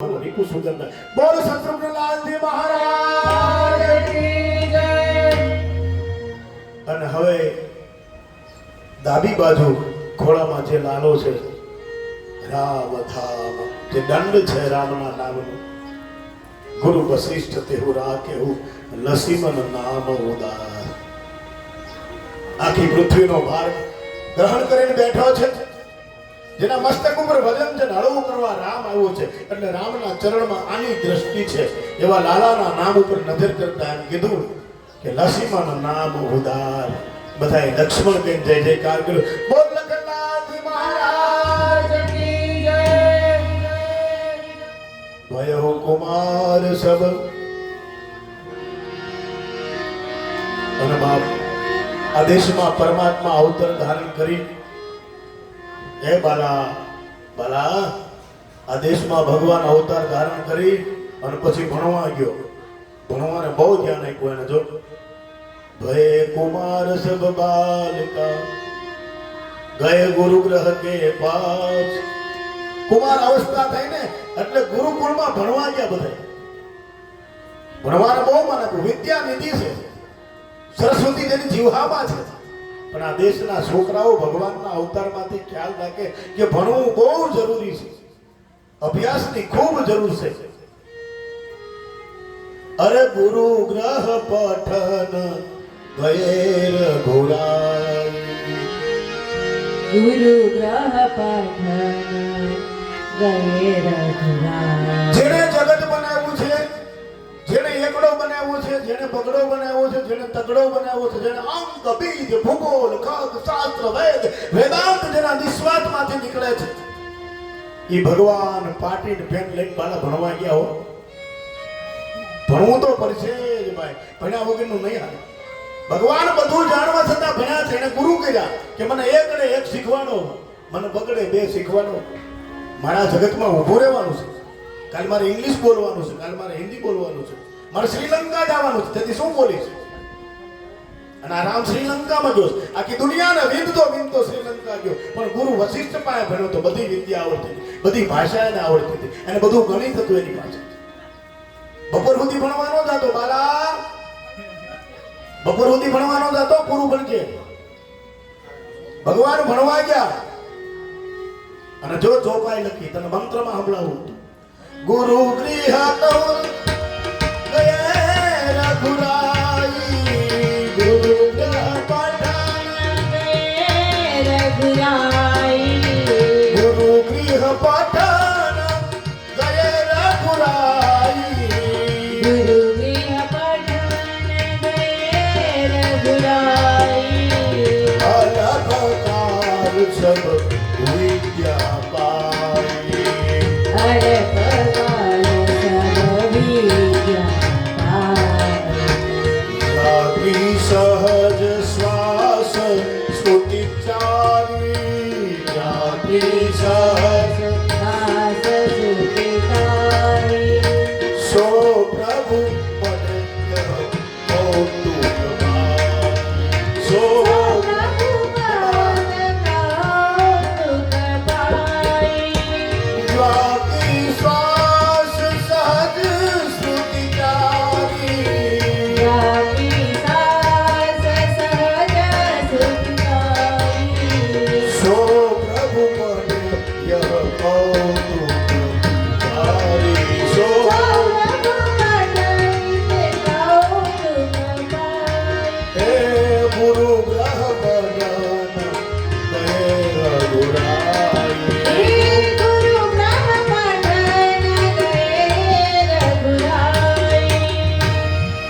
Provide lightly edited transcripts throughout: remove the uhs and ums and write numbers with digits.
રીકુ સુગંધ બોલ શત્રુઘ્નલાલજી મહારાજ કી જય। અને હવે ડાબી બાજુ ખોળામાં જે લાલો છે રામ ધામ જે દંડ છે રામના નામનો ગુરુ વશિષ્ઠ તેહુ રાકેહુ લસીમન નામ ઉદાર। આખી પૃથ્વીનો ભાર ગ્રહણ કરીને બેઠો છે, જેના મસ્તક ઉપર વજન છે, હળવું કરવા રામ આવ્યો છે, એટલે રામના ચરણમાં આની દ્રષ્ટિ છે। એવા લાલાના નામ ઉપર નજર કરતા એમ કીધું કે લસીમન નામ ઉદાર। બધાએ લક્ષ્મણ કહીને જય જયકાર કર્યો, બોલ લખનલાલજી મહારાજ કી જય। ભયો કુમાર સબ અને બાપ આદેશમાં પરમાત્મા અવતાર ધારણ કરી હે બાલા બાલા આદેશમાં ભગવાન અવતાર ધારણ કરી અને પછી ભણવા ગયો। ભણવાને બહુ ધ્યાન આપ્યું એને। જો ભય કુમાર સબ બાલિકા ગયે ગુરુ ગ્રહ કે પાસ। કુમાર અવસ્થા થઈ ને એટલે ગુરુકુળમાં ભણવા ગયા બધા। ભણવાને બહુ માને, વિદ્યા નિધિ છે, સરસ્વતી જેની જીવહામાં છે। પણ આ દેશના છોકરાઓ ભગવાનના અવતારમાંથી ખ્યાલ રાખે કે ભણવું બહુ જરૂરી છે, અભ્યાસની ખૂબ જરૂર છે। અરે ગુરુ ગ્રહ પઠન ગયે રઘુરાઈ। ગુરુ ગ્રહ પઠન ગયે રઘુરાઈ। જેણે જગત બનાવ્યું છે, જેણે એકડો બનાવ્યો છે, જેણે બગડો બનાવ્યો છે, જેણે તગડો બનાવ્યો છે, જેણે અંક બીજ ભૂગોળ ખગ શાસ્ત્ર વેદ વેદાંત જેના નિસ્વાતમાંથી નીકળે છે, એ ભગવાન પાટીને પેન લઈને બાલા ભણવા ગયા હો। ભણવું તો પડશે જ ભાઈ, ભણ્યા વગરનું નહીં હાલે। ભગવાન બધું જાણવા છતાં ભણ્યા છે, એને ગુરુ કર્યા કે મને એકડે એક શીખવાડો, મને બગડે બે શીખવાડો। મારા જગતમાં ઊભું રહેવાનું છે, કાલ મારે ઇંગ્લિશ બોલવાનું છે, કાલ મારે હિન્દી બોલવાનું છે, મારે શ્રીલંકા જવાનું છે, તેથી શું બોલીશ? અને આ રામ શ્રીલંકામાં ગયો, આખી દુનિયાને વિંધતો શ્રીલંકા ગયો, પણ ગુરુ વશિષ્ઠ પાસે ભણ્યો તો બધી વિદ્યા આવડતી હતી, બધી ભાષા એને આવડતી હતી, અને બધું ગણિત હતું એની પાસે। બપોર સુધી ભણવાનો જતો બાલા, બપોર સુધી ભણવાનો જતો, પૂરું ભણજે। ભગવાન ભણવા ગયા અને જો ચોપાઈ લખી તને મંત્રમાં સંભળાવું, ગુરુ ગૃહ ગયે રઘુરાઈ। ગુરુ ગ્રહ પઠન ગયે રઘુરાઈ। ગુરુ ગૃહ પઠન ગયે રઘુરાઈ। ગુરુ ગૃહ પઠન ગયે રઘુરાઈ। અલગ કાલ સબ વિદ્યા પાઈ। અરે ભગવાન સબ વિદ્યા લાગી સહજ શ્વાસ સ્તુતિ ચારી। લાગી સહજ દાસ સુખિતારી। સો પ્રભુ પદ કૌતુક ભાઈ। સો લાગી શ્વાસ સહજ સ્તુતિ ચારી। સો પ્રભુ પદ યહ કૌતુક ભાઈ। સો હે ગુરુ ગ્રહ પદન ગયે રઘુરાઈ।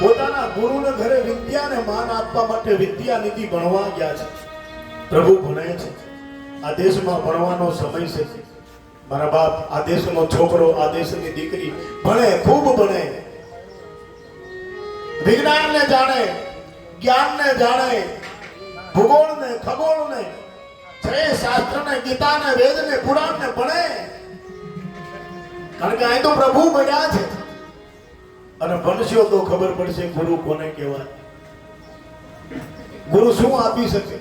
પોતાના ગુરુને ઘરે વિદ્યાને માન આપવા માટે વિદ્યા નીતિ ભણવા ગયા છે। પ્રભુ ભણે છે, આ દેશમાં ભણવાનો સમય છે। મારા બાપ, આ દેશનો છોકરો, આ દેશની દીકરી ભણે, ખૂબ ભણે, વિજ્ઞાનને જાણે, જ્ઞાનને જાણે, ભૂગોળને, ખગોળને, છ શાસ્ત્રને, ગીતાને, વેદને, પુરાણને ભણે, કારણ કે અહીં તો પ્રભુ ભણ્યા છે। અને ભણશો તો ખબર પડશે ગુરુ કોને કહેવાય, ગુરુ શું આપી શકે।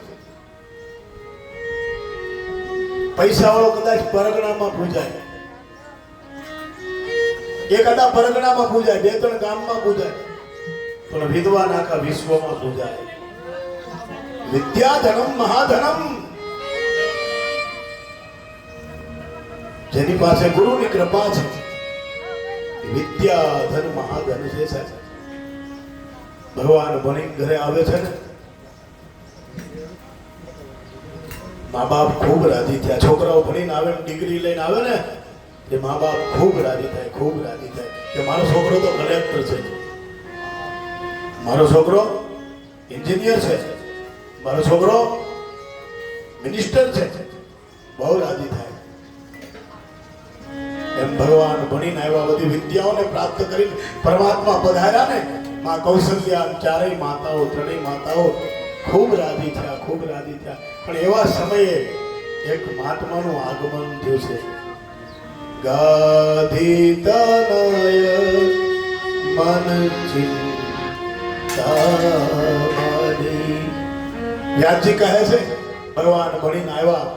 પૈસા વાળો કદાચ પરગણામાં પૂજાય, એકાદા પરગણામાં પૂજાય, બે ત્રણ ગામમાં પૂજાય, પણ વિદ્વાન આખા વિશ્વમાં પૂજાય. વિદ્યાધનમ મહાધનમ. જેની પાસે ગુરુની કૃપા છે, વિદ્યાધન મહાધન છે સાહેબ. ભગવાન ભણી ઘરે આવે છે ને, મા બાપ ખૂબ રાજી થયા. છોકરાઓ ભણીને આવે ને, ડિગ્રી લઈને આવે ને, એ મા બાપ ખૂબ રાજી થાય, ખૂબ રાજી થાય કે મારો છોકરો તો કલેક્ટર છે, મારો છોકરો એન્જિનિયર છે, મારો છોકરો મિનિસ્ટર છે. બહુ રાજી થાય. એમ ભગવાન ભણીને આવ્યા, બધી વિદ્યાઓને પ્રાપ્ત કરીને પરમાત્મા પધાર્યા ને, માં કૌશલ્યા ચારેય માતાઓ, ત્રણેય માતાઓ ખૂબ રાજી થયા, ખૂબ રાજી થયા. પણ એવા સમયે એક મહાત્માનું આગમન થયું છે. ગાધિતનય મન ચિંતામણી. વ્યાસજી કહે છે ભગવાન ભણીને આવ્યા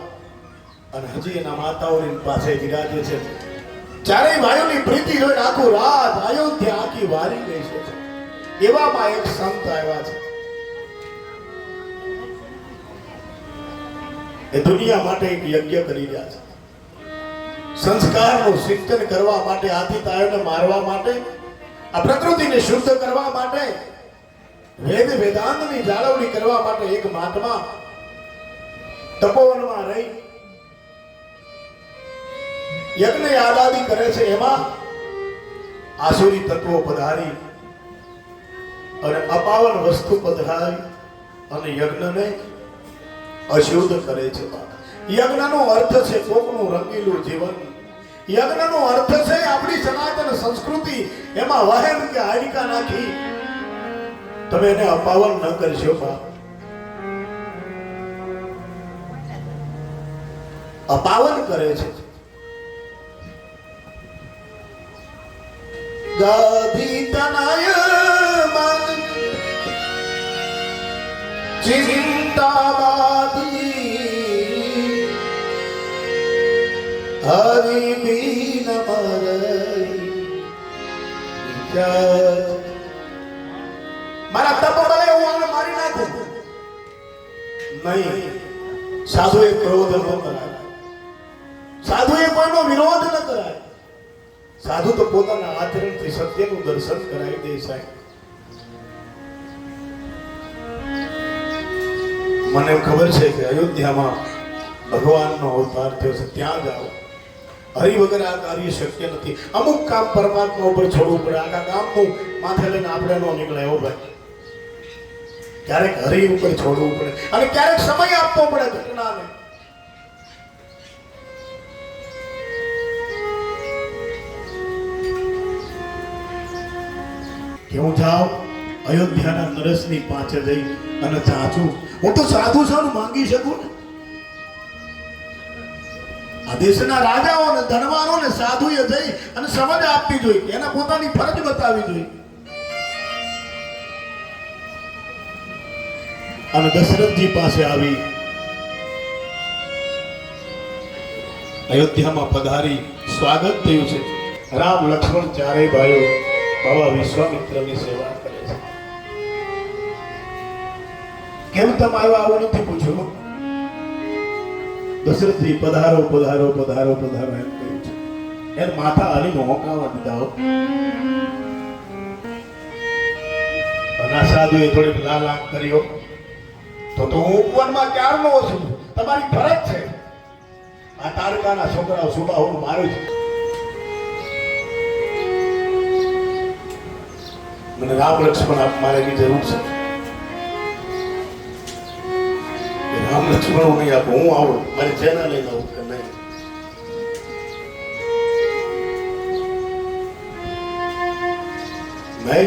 અને હજી એના માતાઓની પાસે વિરાજે છે. ચારેય ભાઈઓની પ્રીતિ જોઈને આખું રાત અયોધ્યા આખી વારી ગઈ છે. એવામાં એક સંત આવ્યા છે. એ દુનિયા માટે એક યજ્ઞ કરી રહ્યા છે. સંસ્કારનું સિંચન કરવા માટે, આતિતાયોને મારવા માટે, આ પ્રકૃતિને શુદ્ધ કરવા માટે, વેદ વેદાંતની જાળવણી કરવા માટે એક મહાત્મા તપોવનમાં રહી યજ્ઞ યાદાદી કરે છે. એમાં આસુરી તત્વો પધારી અને અપાવન વસ્તુ પધરાવી અને યજ્ઞને અશુદ્ધ કરે છે. યજ્ઞનો અર્થ છે કોકનું રંગીલું જીવન. યજ્ઞનો અર્થ છે આપણી સનાતન સંસ્કૃતિ. એમાં વહેમ કે હારિકા નાખી તમે એને અપાવન ન કરશો. અપાવન કરે છે. ગાધિતનય મન ચિંતાવાદી હરિ બીન મારા તપ બળે હું આને મારી નાખું નહીં. સાધુએ ક્રોધ ન કરાય, સાધુએ કોઈનો વિરોધ ન કરાય. સાધુ તો પોતાના આચરણથી સત્યનું દર્શન કરાવી દે. સાહેબ મને ખબર છે કે અયોધ્યામાં ભગવાનનો અવતાર થયો છે, ત્યાં જાઓ. હરિ વગર આ કાર્ય શક્ય નથી. અમુક કામ પરમાત્મા ઉપર છોડવું પડે. આખા કામનું માથે લઈને આપણે ન નીકળે એવો ભાઈ. ક્યારેક હરિ ઉપર છોડવું પડે અને ક્યારેક સમય આપવો પડે ઘટનાને. કે હું જાઉં અયોધ્યાના નરસની પાસે જઈ અને ચાચું, હું તો સાધુ સાનું માંગી શકું ને. આ દેશના રાજાઓને, ધનવાનોને સાધુએ જઈ અને સમજ આપવી જોઈએ, એના પોતાની ફરજ બતાવવી જોઈએ. અને દશરથજી પાસે આવી અયોધ્યામાં પધારી સ્વાગત થયું છે. રામ લક્ષ્મણ ચારેય ભાઈઓ બાબા વિશ્વામિત્રની સેવા કરે છે. કેમ તમે આવ્યા આવું નથી પૂછ્યું. દશરથજી પધારો પધારો પધારો પધારો એમ કહ્યું છે. એને માથા હલી મોકાવા દીધા. સાધુએ થોડીક લાલાક કર્યો તો હું ઉપવનમાં ક્યારનો છું. તમારી ફરજ છે. આ તારકાના છોકરાઓ સુબાહુને મારું છે. મને રામ લક્ષ્મણ આપ મારેની જરૂર છે. રામ લક્ષ્મણ હું નહીં આપું, હું આવું મારી જેના લઈને આવું કે નહીં. મેં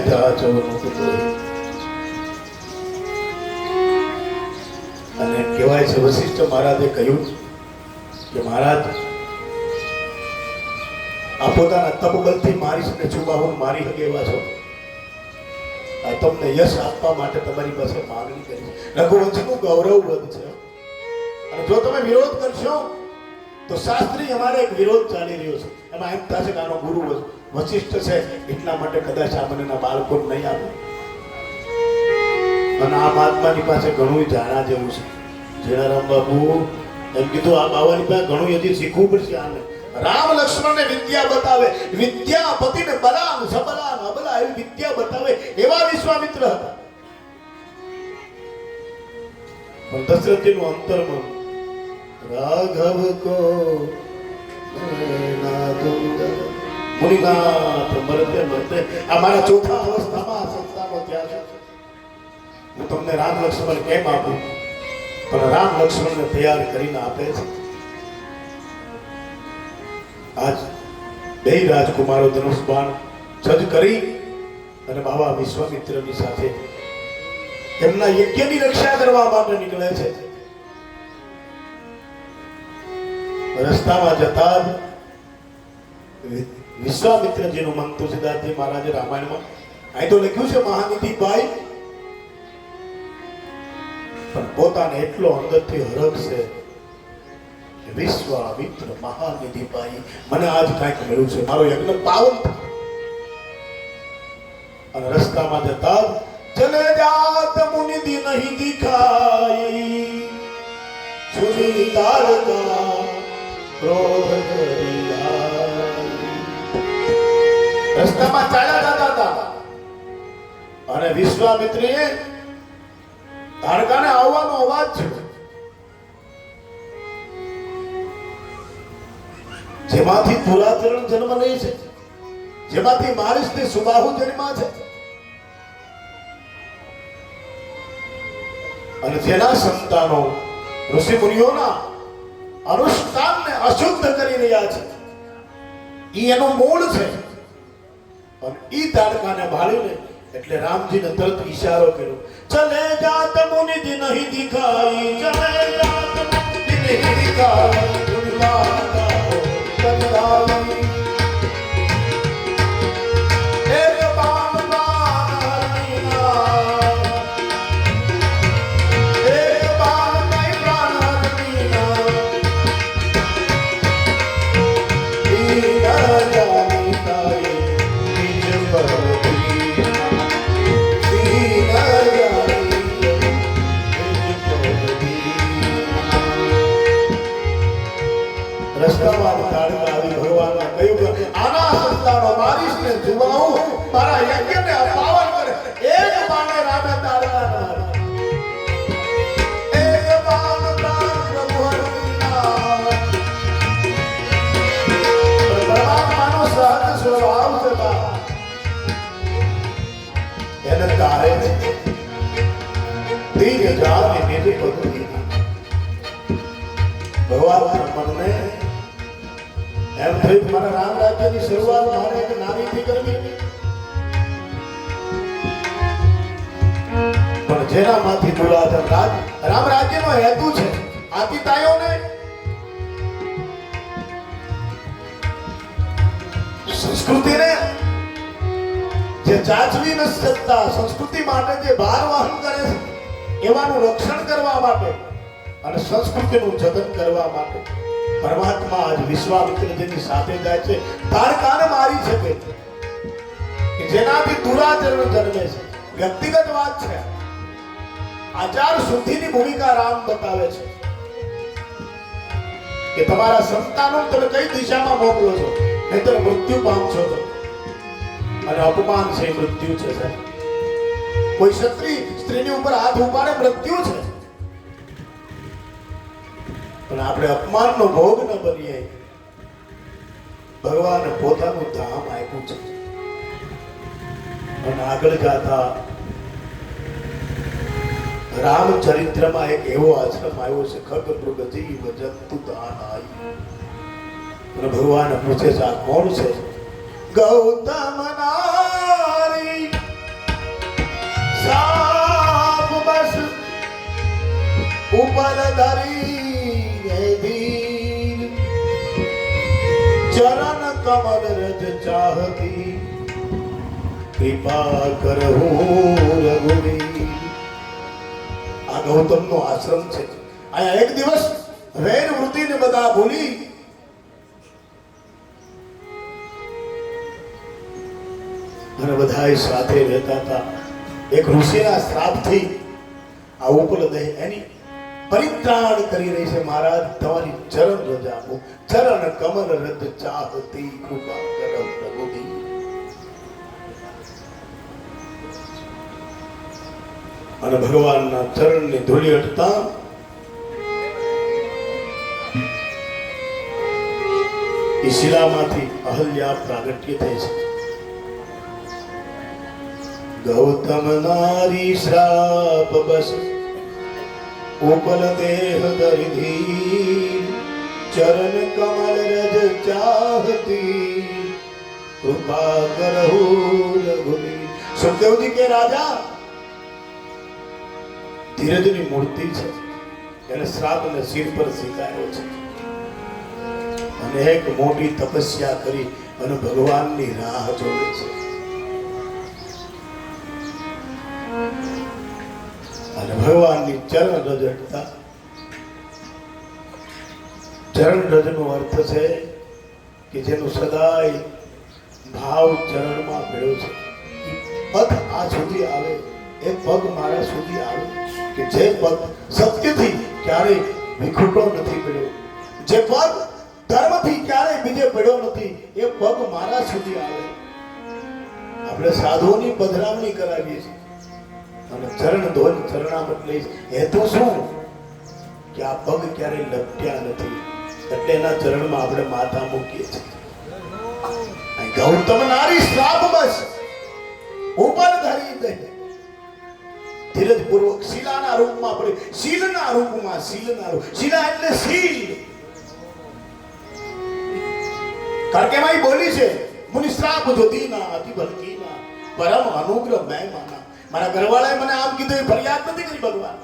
અને કહેવાય છે વશિષ્ઠ મહારાજે કહ્યું કે મહારાજ આ પોતાના તપબલથી મારી શકે છુબાહુને મારી શકે એવા છો. આ તમને યશ આપવા માટે તમારી પાસે માંગણી કરી. રઘુવંશનું ગૌરવ વધ છે. અને જો તમે વિરોધ કરશો તો શાસ્ત્રી અમારે એક વિરોધ ચાલી રહ્યો છે. એમાં એમ થશે કે આનો વશિષ્ઠ છે એટલા માટે કદાચ આપણને બાળકો નહીં આવે. અને આ મહાત્માની પાસે ઘણું જાણવા જેવું છે. જયરામ બાબુ એમ કીધું આ બાવાની પાસે ઘણું હજી શીખવું પડશે. આને રામ લક્ષ્મણને વિદ્યા બતાવે, વિદ્યાપતિને બલાન સબલાન અબલા એવી વિદ્યા બતાવે એવા વિશ્વામિત્ર હતા. પણ દશરથજીનું અંતરમન રાઘવ કો ના દુંદર મુનિનાથ મરતે મરતે આ મારા ચોથા અવસ્થામાં આ સંસ્થાનો થયા છે. હું તમને રામ લક્ષ્મણ કેમ આપું? પણ રામ લક્ષ્મણને તૈયાર કરીને આપે છે. આજ બે રાજકુમારો ધનુષ બાણ સજ્જ કરી અને બાબા વિશ્વામિત્રની સાથે એમના યજ્ઞની રક્ષા કરવા માટે નીકળે છે. રસ્તામાં જતા વિશ્વામિત્રજીનું મન તુલસીદાસજી મહારાજે રામાયણમાં અહીં તો લખ્યું છે મહાનિધિ ભાઈ, પણ પોતાને એટલો અંદરથી હરખ છે કે વિશ્વામિત્ર મહાનિધિ ભાઈ મને આજ કાંઈક મળ્યું છે, મારો યજ્ઞ પાવન થાય. અને રસ્તામાં જતા ચલે જાત મુનિધિ નહીં દિખાઈ સુની તારકા ક્રોધ કરી રસ્તામાં ચાલ્યા જતા હતા અને વિશ્વામિત્રીએ તારકાને આવવાનો અવાજ છે, જેમાંથી પુરાચરણ જન્મ લે છે, જેમાંથી મારીશને સુબાહુ જન્મા છે અને જેના સંતાનો ઋષિ મુનિઓના અનુષ્ઠાનને અશુદ્ધ કરી રહ્યા છે. ઈ એનું મૂળ છે. અને ઈ તાડકાને ભાળીને એટલે રામજીને તરત ઈશારો કર્યો, ચલે જાત મુનિધિ નહીં દિખાઈ, ચલે જાત મુનિધિ નહીં દિખાઈ, દુર્વાદા કનરાઈ એક બાણ બાણ હરણીના, એક બાણ કઈ પ્રાણ હરણીના, ઈ ન જાની તારી નિજ પરથી, ઈ ન જાની નિજ પરથી. રસ્તામાં તાળકા આવી ભગવાને કહ્યું કે આના સંતાનો મારીશને જુવાવું, મારા યજ્ઞને અપાવન કરે. એક બાણે રામે તાળકા ના એક બાણ પ્રાણ પ્રભુ હરણીના. પરમાત્માનો સહજ સ્વભાવ છે બા. એને તારે ધીરે જાને નિજ પગથી. ભગવાન મનને એમ થયું મારા રામ રાજ્યની શરૂઆત મારે એક નાનીથી કરવી, પણ જેનામાંથી દુરાધન રામ રાજ્યનો હેતુ છે આતિતાયોને સંસ્કૃતિને જે જાચવી ન શકતા, સંસ્કૃતિ માટે જે ભાર વહન કરે છે એવાનું રક્ષણ કરવા માટે અને સંસ્કૃતિનું જતન કરવા માટે પરમાત્મા આજ વિશ્વામિત્રજીની સાથે જાય છે. તારકાને મારી શકે કે જેનાથી દુરાચરણ જન્મે છે. વ્યક્તિગત વાત છે. આચાર શુદ્ધિની ભૂમિકા રામ બતાવે છે કે તમારા સંતાનો તમે કઈ દિશામાં મોકલો છો, નહીતર મૃત્યુ પામશો તો. અને અપમાન છે મૃત્યુ છે સાહેબ. કોઈ સ્ત્રીની ઉપર હાથ ઉપાડે મૃત્યુ છે, પણ આપણે અપમાનનો ભોગ ન બનીએ. ભગવાને પોતાનું ધામ આપ્યું છે અને આગળ જાતા રામચરિત્રમાં એક એવો આશ્રમ આવ્યો છે ખગ મૃગજી વજંતુ દાનાઈ. અને ભગવાન પૂછે છે આ કોણ છે? ગૌતમ નારી સાપ બસ ઉપર ધરી ચરણ કમલ રજ ચાહતી કૃપા કરહું રઘુવીર. આ ગૌતમનો આશ્રમ છે. અહીંયા એક દિવસ વેર વૃત્તિને બધા ભૂલી અને બધાય સાથે રહેતા હતા. એક ઋષિના શ્રાપથી આ ઉપલદેહ એની પરિત્રાણ કરી રહી છે. મહારાજ તમારી ચરણ રજા આપો, ચરણ કમલ રજ ચાહતી કૃપા કરો પ્રભુજી. અને ભગવાનના ચરણની ધૂળી હટતા એ શિલામાંથી અહલ્યા પ્રાગટ્ય થઈ છે. ગૌતમ નારી શ્રાપ બસ ઉપલ દેહ દરિધી ચરણ કમલ રજ ચાહતી કૃપા કરહુ લઘુલી. સુખદેવજી કે રાજા ધીરજની મૂર્તિ છે, એને શ્રાપ અને શિર પર શીખાયો છે. અનેક મોટી તપસ્યા કરી અને ભગવાનની રાહ જોડે છે. અને ભગવાનની ચરણ રજ હટતા, ચરણ રજનો અર્થ છે કે જેનું સદાય ભાવ ચરણમાં ભેળો છે. પગ આ સુધી આવે, એ પગ મારા સુધી આવે, કે જે પગ સત્યથી ક્યારેય વિખૂટો નથી પડ્યો, જે પગ ધર્મથી ક્યારેય બીજે પડ્યો નથી, એ પગ મારા સુધી આવે. આપણે સાધુઓની પધરામણી કરાવીએ છીએ અને ચરણ ધોઈ ચરણામત લઈ. હેતુ શું? કે આ પગ ક્યારેય લપટ્યા નથી, એટલે એના ચરણમાં આપણે માથા મૂકીએ છીએ. ગૌતમ નારી શ્રાપ બસ ઉપર ધરી દે ધીરજ પૂર્વક શિલાના રૂપમાં પડી. શીલના રૂપમાં, શીલના રૂપ, શિલા એટલે શીલ. કારણ કે એમાં બોલી છે મુનિ શ્રાપ જો દીના અતિ ભલકીના પરમ અનુગ્રહ મેં માના. મારા ઘરવાળાએ મને આમ કીધું, એ ફરિયાદ નથી કરી ભગવાન,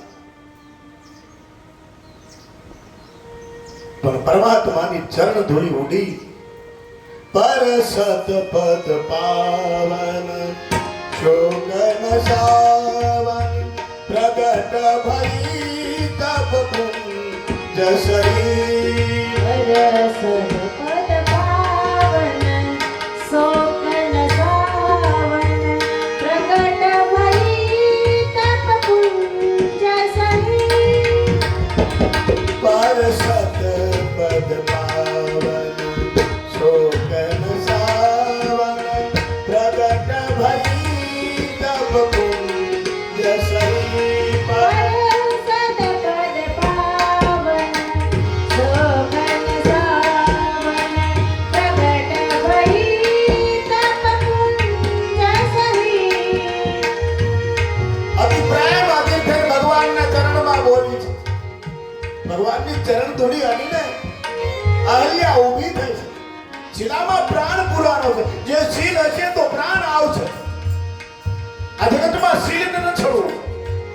પણ પરમાત્માની ચરણ ધૂળી ઉડી. પર સત પદ પાવન શોકન સાવન પ્રગટ ભઈ તપ પુંજ શરીર. પરસદ પદ પાવન શોકન સાવન પ્રગટ ભઈ તપ પુંજ શરીર. પર સત પદ પાવન શોકન સાવન પ્રગટ ભઈ તપ પુંજ શરીર. પરસદ પદ પાવન શોકન સાવન પ્રગટ ભઈ તપ પુંજ શરીર. અતિ પ્રેમ અતિ ફેર ભગવાનના ચરણમાં બોલી છે. ભગવાનની ચરણ ધૂળી હલીને અહલ્યા ઊભી થઈ છે. શિલામાં પ્રાણ પૂરવાનો છે. જે શીલ હશે તો પ્રાણ આવશે. આ જગતમાં શીલ ન છોડવું.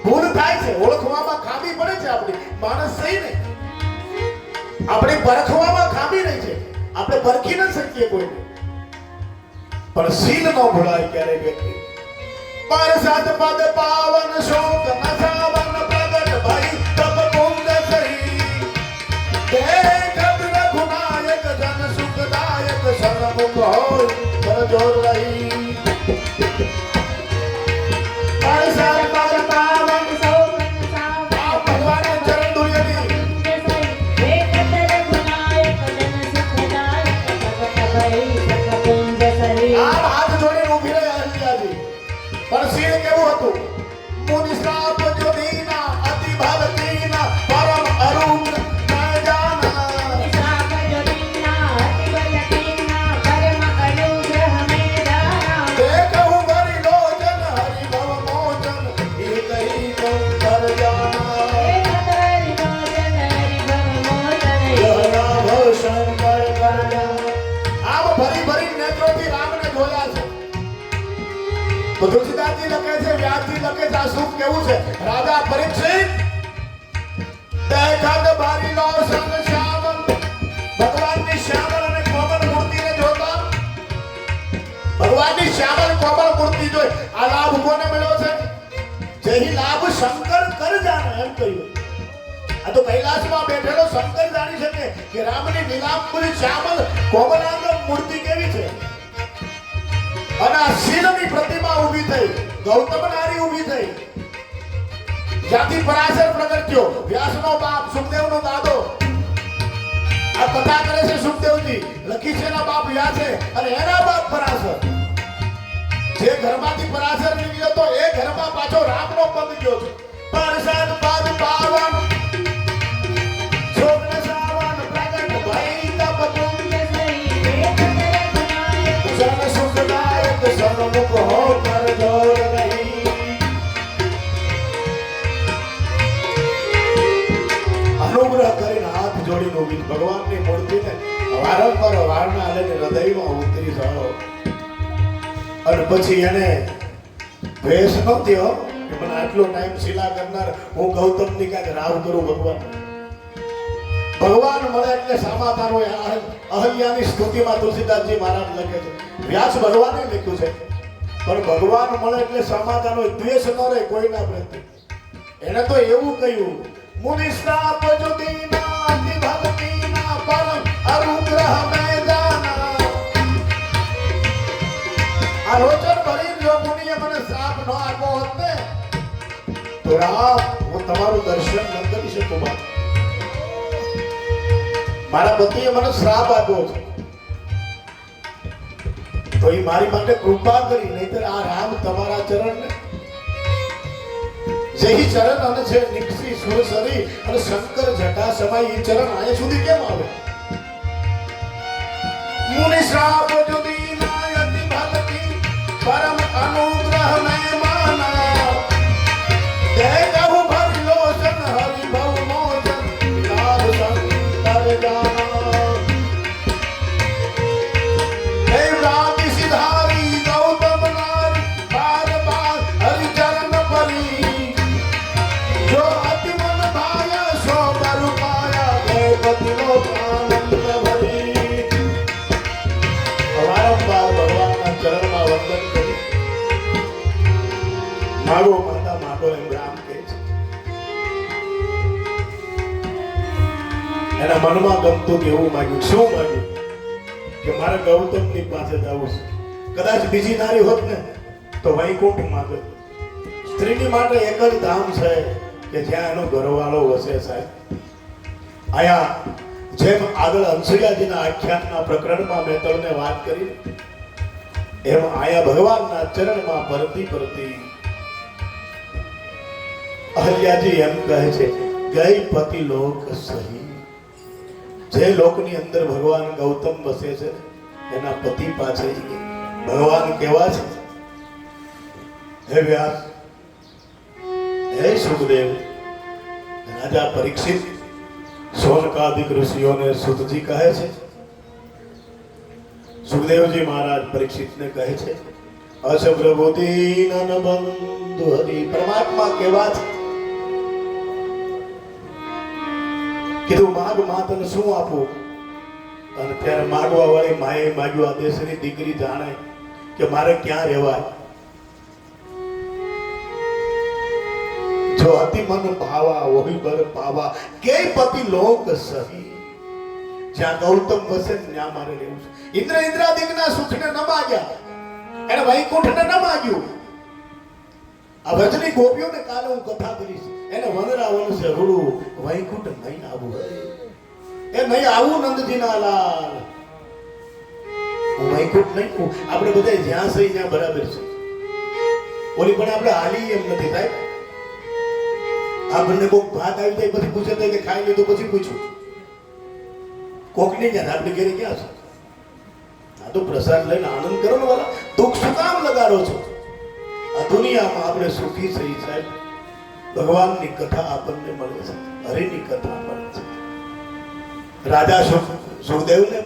ભૂલ થાય છે, ઓળખવામાં ખામી પડે છે. આપણી માણસ સહી નહીં, આપણે પરખવામાં ખામી નહીં છે. આપણે પરખી ન શકીએ કોઈને, પણ શીલ ન ભૂલાય ક્યારે વ્યક્તિ. પર સત પદ પાવન શોક ન સાવન પ્રગટ ભઈ તપ પુંજ શરીર. દેખત રઘુનાયક જન સુખદાયક સન્મુખ હોય પર જોર રહી. પર સત પદ પાવન શોકન સાવન આ ભગવાનને ચરણ ધૂળી હતી. દેખત રઘુનાયક જન સુખદાયક પ્રગટ ભઈ તપ પુંજ શરીર. આમ હાથ જોડીને ઊભી રહી અહલ્યાજી. પણ શીલ કેવું હતું? મુનિ શ્રાપ જો દીના અતિ ભલકીના પરમ અરુણ ન જાના. શ્રાપ જો દીના અતિ બલકીના પરમ અનુગ્રહ મેં દાના. देखहु बरी लोचन हरि भव मोचन एक ही कर जाना. દેખત હરિભોજન હરિભવ મોચન यह भव शंकर कर जाना. આમ ભરી ભરી નેત્રોથી રામને જોયા છે. તો તુલસીદાસજી લખે છે, વ્યાસજી લખે છે, આ શું કેવું છે? રાજા પરીક્ષિત દેખત બારી લોચન શ્યામલ, ભગવાનની શ્યામલ અને કોમલ મૂર્તિને જોતા, ભગવાનની શ્યામલ કોમલ મૂર્તિ જોઈ આ લાભ કોને મળ્યો છે? જેહી લાભ શંકર કર જાણે એમ કહ્યું. આ તો કૈલાસમાં બેઠેલો શંકર જાણી શકે કે રામની નીલાંબરી શ્યામલ કોમલાંગ મૂર્તિ કેવી છે. અને આ શીલની ઇન્દ્રની પ્રતિમા ઊભી થઈ, ગૌતમ નારી ઊભી થઈ, જ્યાંથી પરાશર પ્રગટ થયો, વ્યાસનો બાપ, સુખદેવનો દાદો. આ કથા કરે છે સુખદેવજી, લખી છે એના બાપ વ્યાસ છે અને એના બાપ પરાશર. જે ઘરમાંથી પરાશર નીકળ્યો તો એ ઘરમાં પાછો રામનો પગ ગયો છે. પરસદ પદ પાવન છોકને સાવન પ્રગટ ભઈ તપ તુંગ જન સુખદાયક સન્મુખ હો કર જોર રહી. અનુગ્રહ કરીને હાથ જોડીને ઊભી ભગવાનની મૂર્તિને વારંવાર વારના લઈને હૃદયમાં ઉતરી જાઓ. અને પછી એને ભેસ ન થયો કે મને આટલો ટાઈમ શિલા કરનાર હું ગૌતમની કાંઈક રાવ કરું. ભગવાન મળે એટલે સામાતાનો અહલ્યાની સ્તુતિમાં તુલસીદાસજી મહારાજ લખે છે, વ્યાસ ભગવાને લખ્યું છે, પણ ભગવાન મળે એટલે સામાતાનો દ્વેષ ન રહે કોઈના પ્રત્યે. એને તો એવું કહ્યું, મુનિશ્રાપ જો દીના અતિ ભક્તિના પરમ અનુગ્રહ મેં જાના. આ રોચન ભરી જો મુનિએ મને શ્રાપ ન આપો હોત ને તો રામ હું તમારું દર્શન ન કરી શકું. મારા પતિએ મને શ્રાપ આપ્યો છે તો એ મારી માટે કૃપા કરી, નહીતર આ રામ તમારા ચરણને જેહી ચરણ અને છે નિક્ષી સુરસરી અને શંકર જટા સમાય એ ચરણ આયા સુધી કેમ આવે? મુનિ શ્રાપ જો દીના અતિ ભક્તિ પરમ અનુગ્રહ મેં માના. તે કહું ભરી લોચન હરિ ભવ મોચન લાભ શંકર જાના. હે વ્રાતિ સિધારી ગૌતમ નારી બાર બાર હરિ ચરણ પરી. જો અતિ મન ભાયા સો બરુ પાયા ગણપતિ નો આનંદ ભરી. વારંવાર ભગવાનના ચરણમાં વંદન કરી માગો માતા માગો એમ રામ કહે છે. એના મનમાં ગમતું કે એવું માગ્યું. શું માગ્યું? કે મારે ગૌતમની પાસે જવું છે. કદાચ બીજી નારી હોત ને તો વૈકુંઠ માગત. સ્ત્રીની માટે એક જ ધામ છે કે જ્યાં એનો ઘરવાળો વસે. સાહેબ આયા જેમ આગળ હંસયાજીના આખ્યાનના પ્રકરણમાં મેં તમને વાત કરી એમ આયા ભગવાનના ચરણમાં પરતી પરતી અહલ્યાજી એમ કહે છે, ગઈ પતિ લોક સહી. જે લોકની અંદર ભગવાન ગૌતમ વસે છે એના પતિ પાછળ ભગવાન કેવા છે? હે વ્યાસ, હે સુખદેવ, રાજા પરીક્ષિત શૌનકાદિક ઋષિઓને સુતજી કહે છે. સુખદેવજી મહારાજ પરીક્ષિતને કહે છે, અસ પ્રભુતિ નન બંધુ હરિ. પરમાત્મા કેવા છે? કીધું માગ માં તને શું આપું? અને ત્યારે માગવા વાળી માએ માગ્યું, આ દેશની દીકરી જાણે કે મારે ક્યાં રહેવાય. જો અતિ મન ભાવા ઓહી બર પાવા કે પતિ લોક સહી. જ્યાં ગૌતમ વસે ત્યાં મારે રહેવું છે. ઇન્દ્રાદિકના સુખને ન માગ્યા, એને વૈકુંઠને ન માગ્યું. આ વચની ગોપીઓને કાલે હું કથા કરીશ. એને વનરાવન છે રૂડું વૈકુંઠ નહીં આવું, એ નહીં આવું નંદજીના લાલ. હું વૈકુંઠ નહીં, આપણે બધા જ્યાં સહી ત્યાં બરાબર છે. ઓલી પણ આપણે હાલી એમ નથી થાય. આપણને કોક ભાત આવી જાય પછી પૂછે કે ખાઈ લીધું, પછી પૂછ્યું કોક નહીં જાય. આપણે ઘરે ક્યાં છે? આ તો પ્રસાદ લઈને આનંદ કરો ને વાલા. દુઃખ શું કામ લગાડો છો? આ દુનિયામાં આપણે સુખી થઈ સાહેબ. ભગવાનની કથા આપણને મળે છે, હરિની કથા મળે છે. રાજા સુખદેવને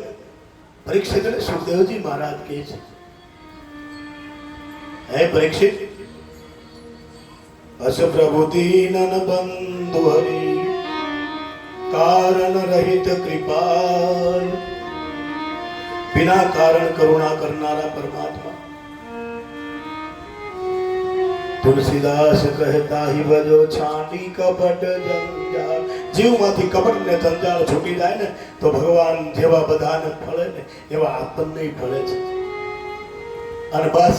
પરીક્ષિતને સુખદેવજી મહારાજ કહે છે, હે પરીક્ષિત, અસ પ્રભુતિ નન બંધુ હરિ કારણ રહિત કૃપાલ. बिना कारण करुणा करनारा परमात्मा. तुलसीदास कहता ही बजो छांडी कपट जंजाल. जीवમાંથી કપટ ને જંજાળ છૂટી જાય ને તો ભગવાન જેવા બધાને ફળે ને એવા આપણને ફળે છે. અને બસ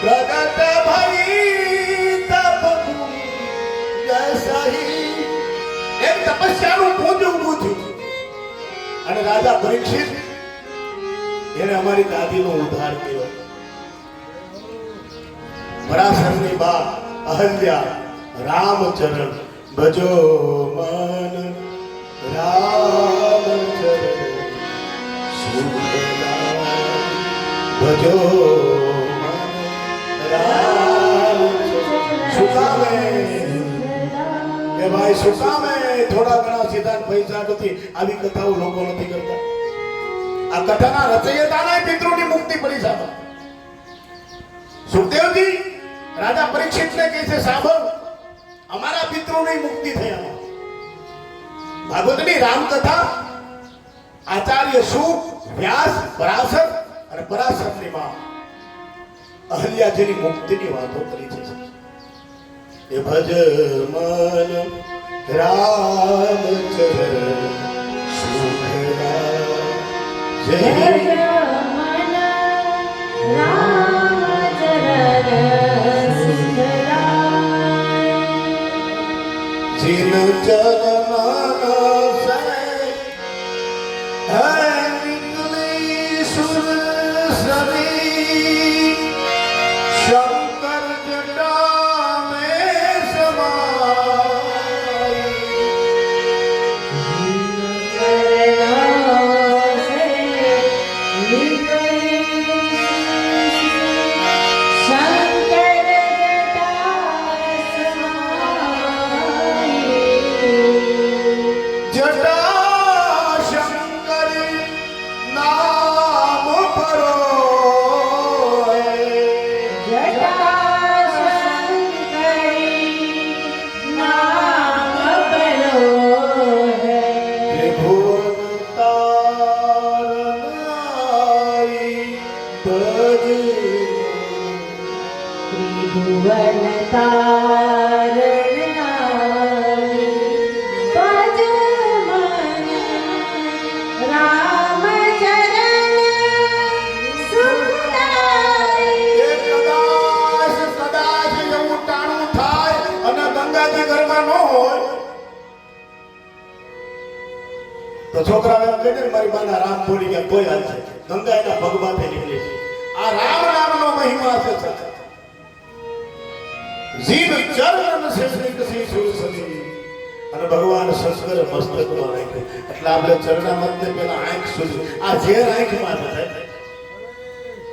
પ્રગટ ભઈ તપ જસહી. એક તપસ્યાનું પુંજ ઊભું થયું અને રાજા પરીક્ષિત એને અમારી દાદીનો ઉદ્ધાર કર્યો. પરાશરની બા અહલ્યા રામચરણ ભજો મન રામચરણ સુખદાય ભજો મન રામચરણ. શું કામે એ ભાઈ શું કામે થોડા ઘણા સિદ્ધાંત પૈસા નથી આવી કથાઓ લોકો નથી કરતા. આ કથાના રચયિતાના પિતૃની મુક્તિ પડી સાહેબ. સુખદેવજી રાજા પરીક્ષિતને કહે છે સાંભળ અમારા પિતૃની મુક્તિ થઈ. આમાં ભાગવતની રામકથા આચાર્ય શુક વ્યાસ પરાશર અને પરાશરની માં અહલ્યાજીની મુક્તિની વાતો કરી છે. એ ભજ મન રામચરણ સુખદાય જય जिन चरणन से है निकली सुरसरी शंकर जटा में समाई. जटा शंकर नाम परोए. त्रिभुवन तारनाई भज કદાચ એવું ટાણું થાય અને ગંગાજી ઘરમાં ન હોય તો છોકરા એમ કહે ને મારી બાના રામ બોલી ગયા કોઈ હાલ છે. ગંગા એના ભગવાનથી નીકળી છે. આ રામ નામનો મહિમા છે. જીવ ચરણ સે શ્રી સુરસરી અને ભગવાન શંકર મસ્તકમાં રાખ્યું. એટલે આપણે ચરણામતને પેલા આંખ સુધી આ ઝેર આંખમાં છે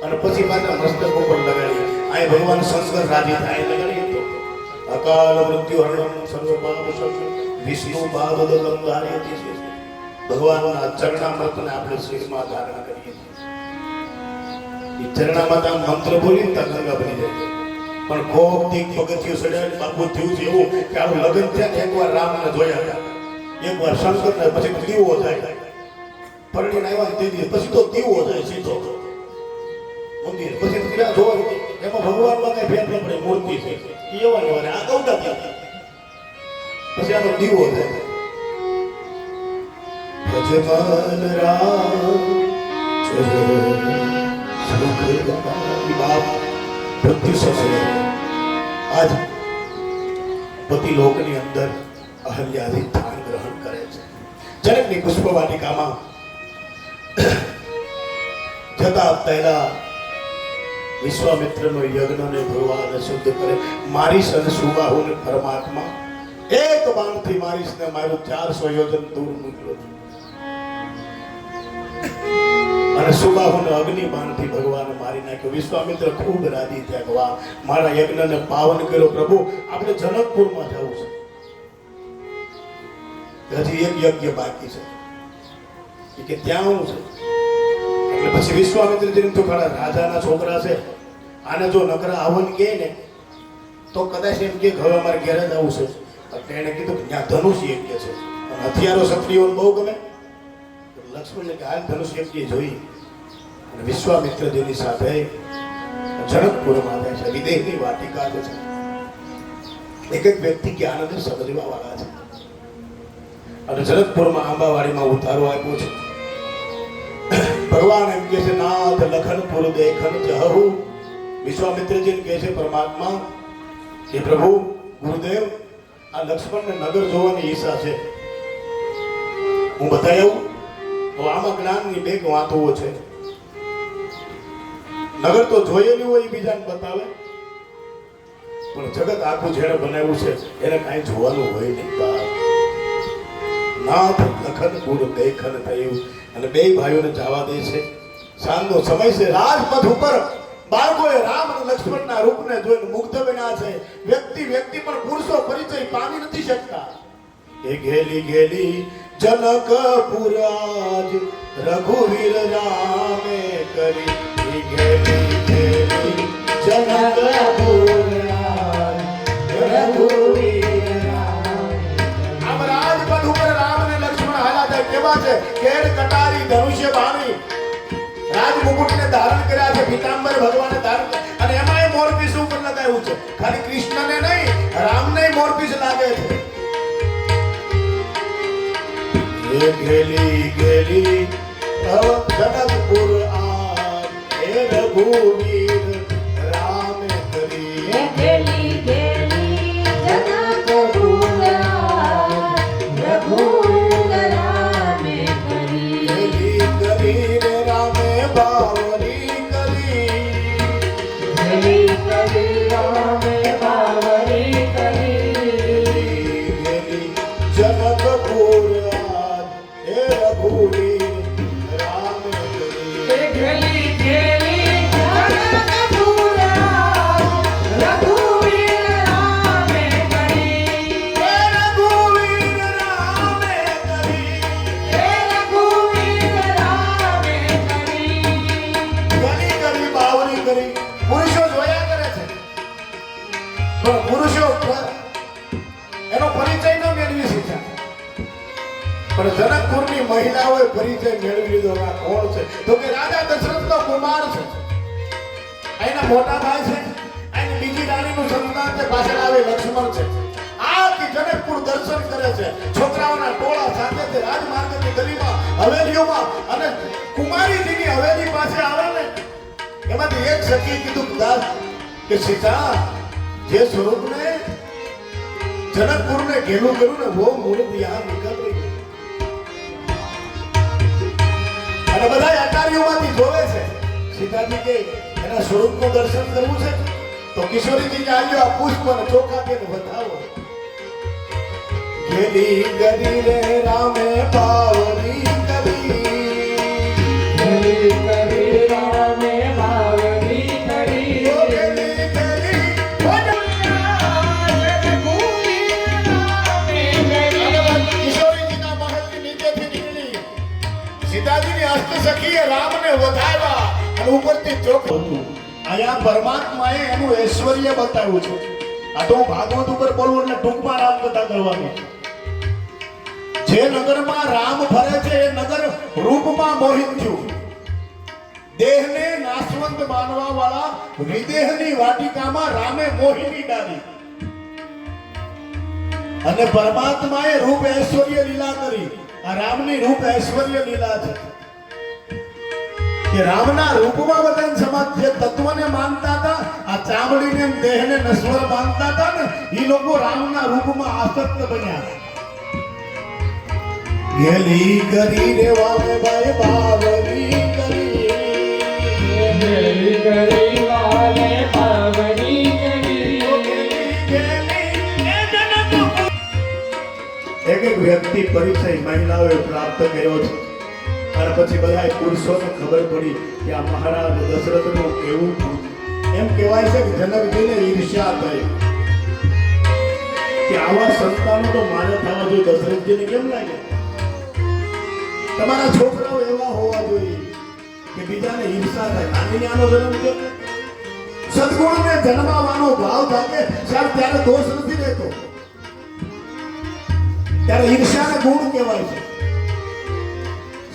અને પછી પાછા મસ્તક ઉપર લગાડી. આ ભગવાન શંકર રાજી થાય લગાડી તો અકાલ મૃત્યુ હરણ સર્વ પાપ શક્તિ વિષ્ણુ બાબદલમ ધાર્યતિ છે. ભગવાનના ચરણામતને આપણે શિરમાં ધારણ કરીએ છીએ. એ ચરણામત આમ મંત્ર બોલીને ત્યાં ગંગા બની જાય. પણ કોક થી પગથિયું સડાય બાપુ થયું છે એવું કે આનું લગ્ન થયા એકવાર રામને જોયા હતા, એકવાર શંકરને, પછી દીવો થાય પરણીને આવ્યા તે દિવસ પછી તો દીવો થાય સીધો મંદિર. પછી ત્યાં જોવા એમાં ભગવાનમાં કઈ ફેર ન પડે, મૂર્તિ છે એવા આ ગૌડા ત્યાં પછી આનો દીવો થાય. ભજમન રામ બાપ મૃત્યુ સસરે આજ પતિ લોકની અંદર અહલ્યાથી સ્થાન ગ્રહણ કરે છે. જનકની પુષ્પવાટિકામાં જતા પહેલા વિશ્વામિત્રનો યજ્ઞને ભગવાન શુદ્ધ કરે. મારીશ અને સુબાહુને પરમાત્મા એક બાણથી મારીશને મારું 400 યોજન દૂર મૂક્યો અને સુબાહુને અગ્નિ બાણથી ભગવાન મારી નાખ્યો. વિશ્વામિત્ર ખૂબ રાજી થયા કે વાહ, મારા યજ્ઞને પાવન કર્યો પ્રભુ, આપણે જનકપુરમાં જવું છે, હજી એક યજ્ઞ બાકી છે કે ત્યાં હું છે. એટલે પછી વિશ્વામિત્રજીને તો ખરા રાજાના છોકરા છે, આને જો નકરા આવન કહે ને તો કદાચ એમ કે હવે અમારે ઘેર જ આવું છે. એટલે એને કીધું કે ત્યાં ધનુષ યજ્ઞ છે અને હથિયારો ક્ષત્રિયોને બહુ ગમે. લક્ષ્મણને કે હાલ ધનુષ યજ્ઞ જોઈ અને વિશ્વામિત્રજીની સાથે જનકપુરમાં આવે છે. વિદેહની વાટિકા છે. એક એક વ્યક્તિ જ્ઞાનને સમજવા વાળા છે અને જનકપુરમાં આંબાવાડીમાં ઉતારો આપ્યો છે. ભગવાન એમ કે છે નાથ લખનપુર દેખન જહુ વિશ્વામિત્રજીને કહે છે પરમાત્મા કે પ્રભુ ગુરુદેવ આ લક્ષ્મણને નગર જોવાની ઈચ્છા છે, હું બતાવી આવું. તો આમાં જ્ઞાનની બે વાતોઓ છે. નગર તો જોયેલું હોય એ બીજાને બતાવે, પણ જગત આખું જેણે બનાવ્યું છે એને કાંઈ જોવાનું હોય નહીં. નાથ લખન ગુર દેખન થયું અને બે ભાઈઓને જવા દે છે. સાંજનો સમય છે. રાજપથ ઉપર બાળકોએ રામ અને લક્ષ્મણના રૂપને જોઈને મુગ્ધ બન્યા છે. વ્યક્તિ પણ પુરુષો પરિચય પામી નથી શકતા. એ ઘેલી ઘેલી જનકપુર આજ રઘુવીર રામે કરી. એ ઘેલી ઘેલી જનકપુર આજ રઘુવીર રામે. આમ રાજપથ ઉપર રામ અને લક્ષ્મણ હાલા જાય. કેવા છે? કેડ કટારી ધનુષ્ય બાણી, રાજ મુકુટને ધારણ કર્યા છે. પીતાંબર ભગવાને ધારણ અને એમાંય મોરપીસ ઉપર લગાવ્યું છે. ખાલી કૃષ્ણને નહીં, રામને મોરપીસ લાગે છે. એ ઘેલી ઘેલી જનકપુર આજ એ રઘુવીર રામે કરી. એ ઘેલી ઘેલી જનકપુર આજ રઘુવીર રામે કરી. ઘેલી કરીને રામે બાવરી કરી. ઘેલી કરી રામે બાવરી કરી. ઘેલી જનકપુર આજ એ રઘુવીર રામે કરી. એ ઘેલી ઘેલી જનકપુર આજ રઘુવીર રામે કરી. એ રઘુવીર રામે કરી. એ રઘુવીર રામે કરી. ઘણી કરી બાવરી કરી. પુરુષો જોયા કરે છે, પણ પુરુષો એનો પરિચય ન મેળવી શક્યા. પણ જનકપુરની મહિલાઓએ પરિચય મેળવી લીધો. આ કોણ છે? તો કે રાજા દશરથનો કુમાર છે. એના મોટા ભાઈ છે. એની બીજી રાણીનું સંતાન છે. પાછળ આવે લક્ષ્મણ છે. આખી જનકપુર દર્શન કરે છે. છોકરાઓના ટોળા સાથે છે. રાજમાર્ગની ગલીમાં, હવેલીઓમાં અને કુમારીજીની હવેલી પાસે આવે ને એમાંથી એક સખી કીધું કે સીતા જે સ્વરૂપને જનકપુરને ઘેલું કર્યું ને वो मूर्त यहाँ निकल रही है. અને બધા અટારીઓમાંથી જોવે છે. સીતાજી કે એના સ્વરૂપનું દર્શન કરવું છે તો કિશોરીજી આવ્યો આ પુષ્પ અને ચોખા કે બતાવો. ઘેલી ગરી રે રામે પાવરી કરી. ઘેલી કરી રામે બાવરી કરી. ઓ ઘેલી ઘેલી કિશોરીજીના મહેલની નીચેથી નીકળી સીતાજીની હસ્ત સખીએ રામને વધાવ્યા અને ઉપરથી ચોખ્ખું હતું. અહીંયા પરમાત્માએ એનું ઐશ્વર્ય બતાવ્યું છે. આ તો હું ભાગવત ઉપર બોલું એટલે ટૂંકમાં રામ કથા કરવાની છે. જે નગરમાં રામ ફરે છે એ નગર રૂપમાં મોહિત થયું. દેહને નાશવંત માનવા વાળા વિદેહની વાટિકામાં રામે મોહિની ડાલી અને પરમાત્માએ રૂપ ઐશ્વર્ય લીલા કરી. આ રામની રૂપ ઐશ્વર્ય લીલા છે કે રામના રૂપમાં બધાને સમાજ જે તત્વને માનતા હતા, આ ચામડીને દેહને નશ્વર માનતા હતા ને એ લોકો રામના રૂપમાં આસક્ત બન્યા. ઘેલી કરી રેવામે ભાઈ બાવરી કરી. ઘેલી કરી વાલે બાવરી કરી. એક એક વ્યક્તિ પરિચય મહિલાઓએ પ્રાપ્ત કર્યો છે અને પછી બધા પુરુષોને ખબર પડી કે આ મહારાજ દશરથનું કેવું થયું. એમ કહેવાય છે કે જનકજીને ઈર્ષ્યા થઈ કે આવા સંતાનો તો મારે થવા જોઈએ. દશરથજીને કેમ લાગે? તમારા છોકરાઓ એવા હોવા જોઈએ કે બીજાને ઈર્ષા થાય. કાનીયાનો જન્મ છે. સદગુણને જન્માવાનો ભાવ જાગે ત્યારે દોષ નથી રહેતો. ત્યારે ઈર્ષ્યાને ગુણ કહેવાય છે.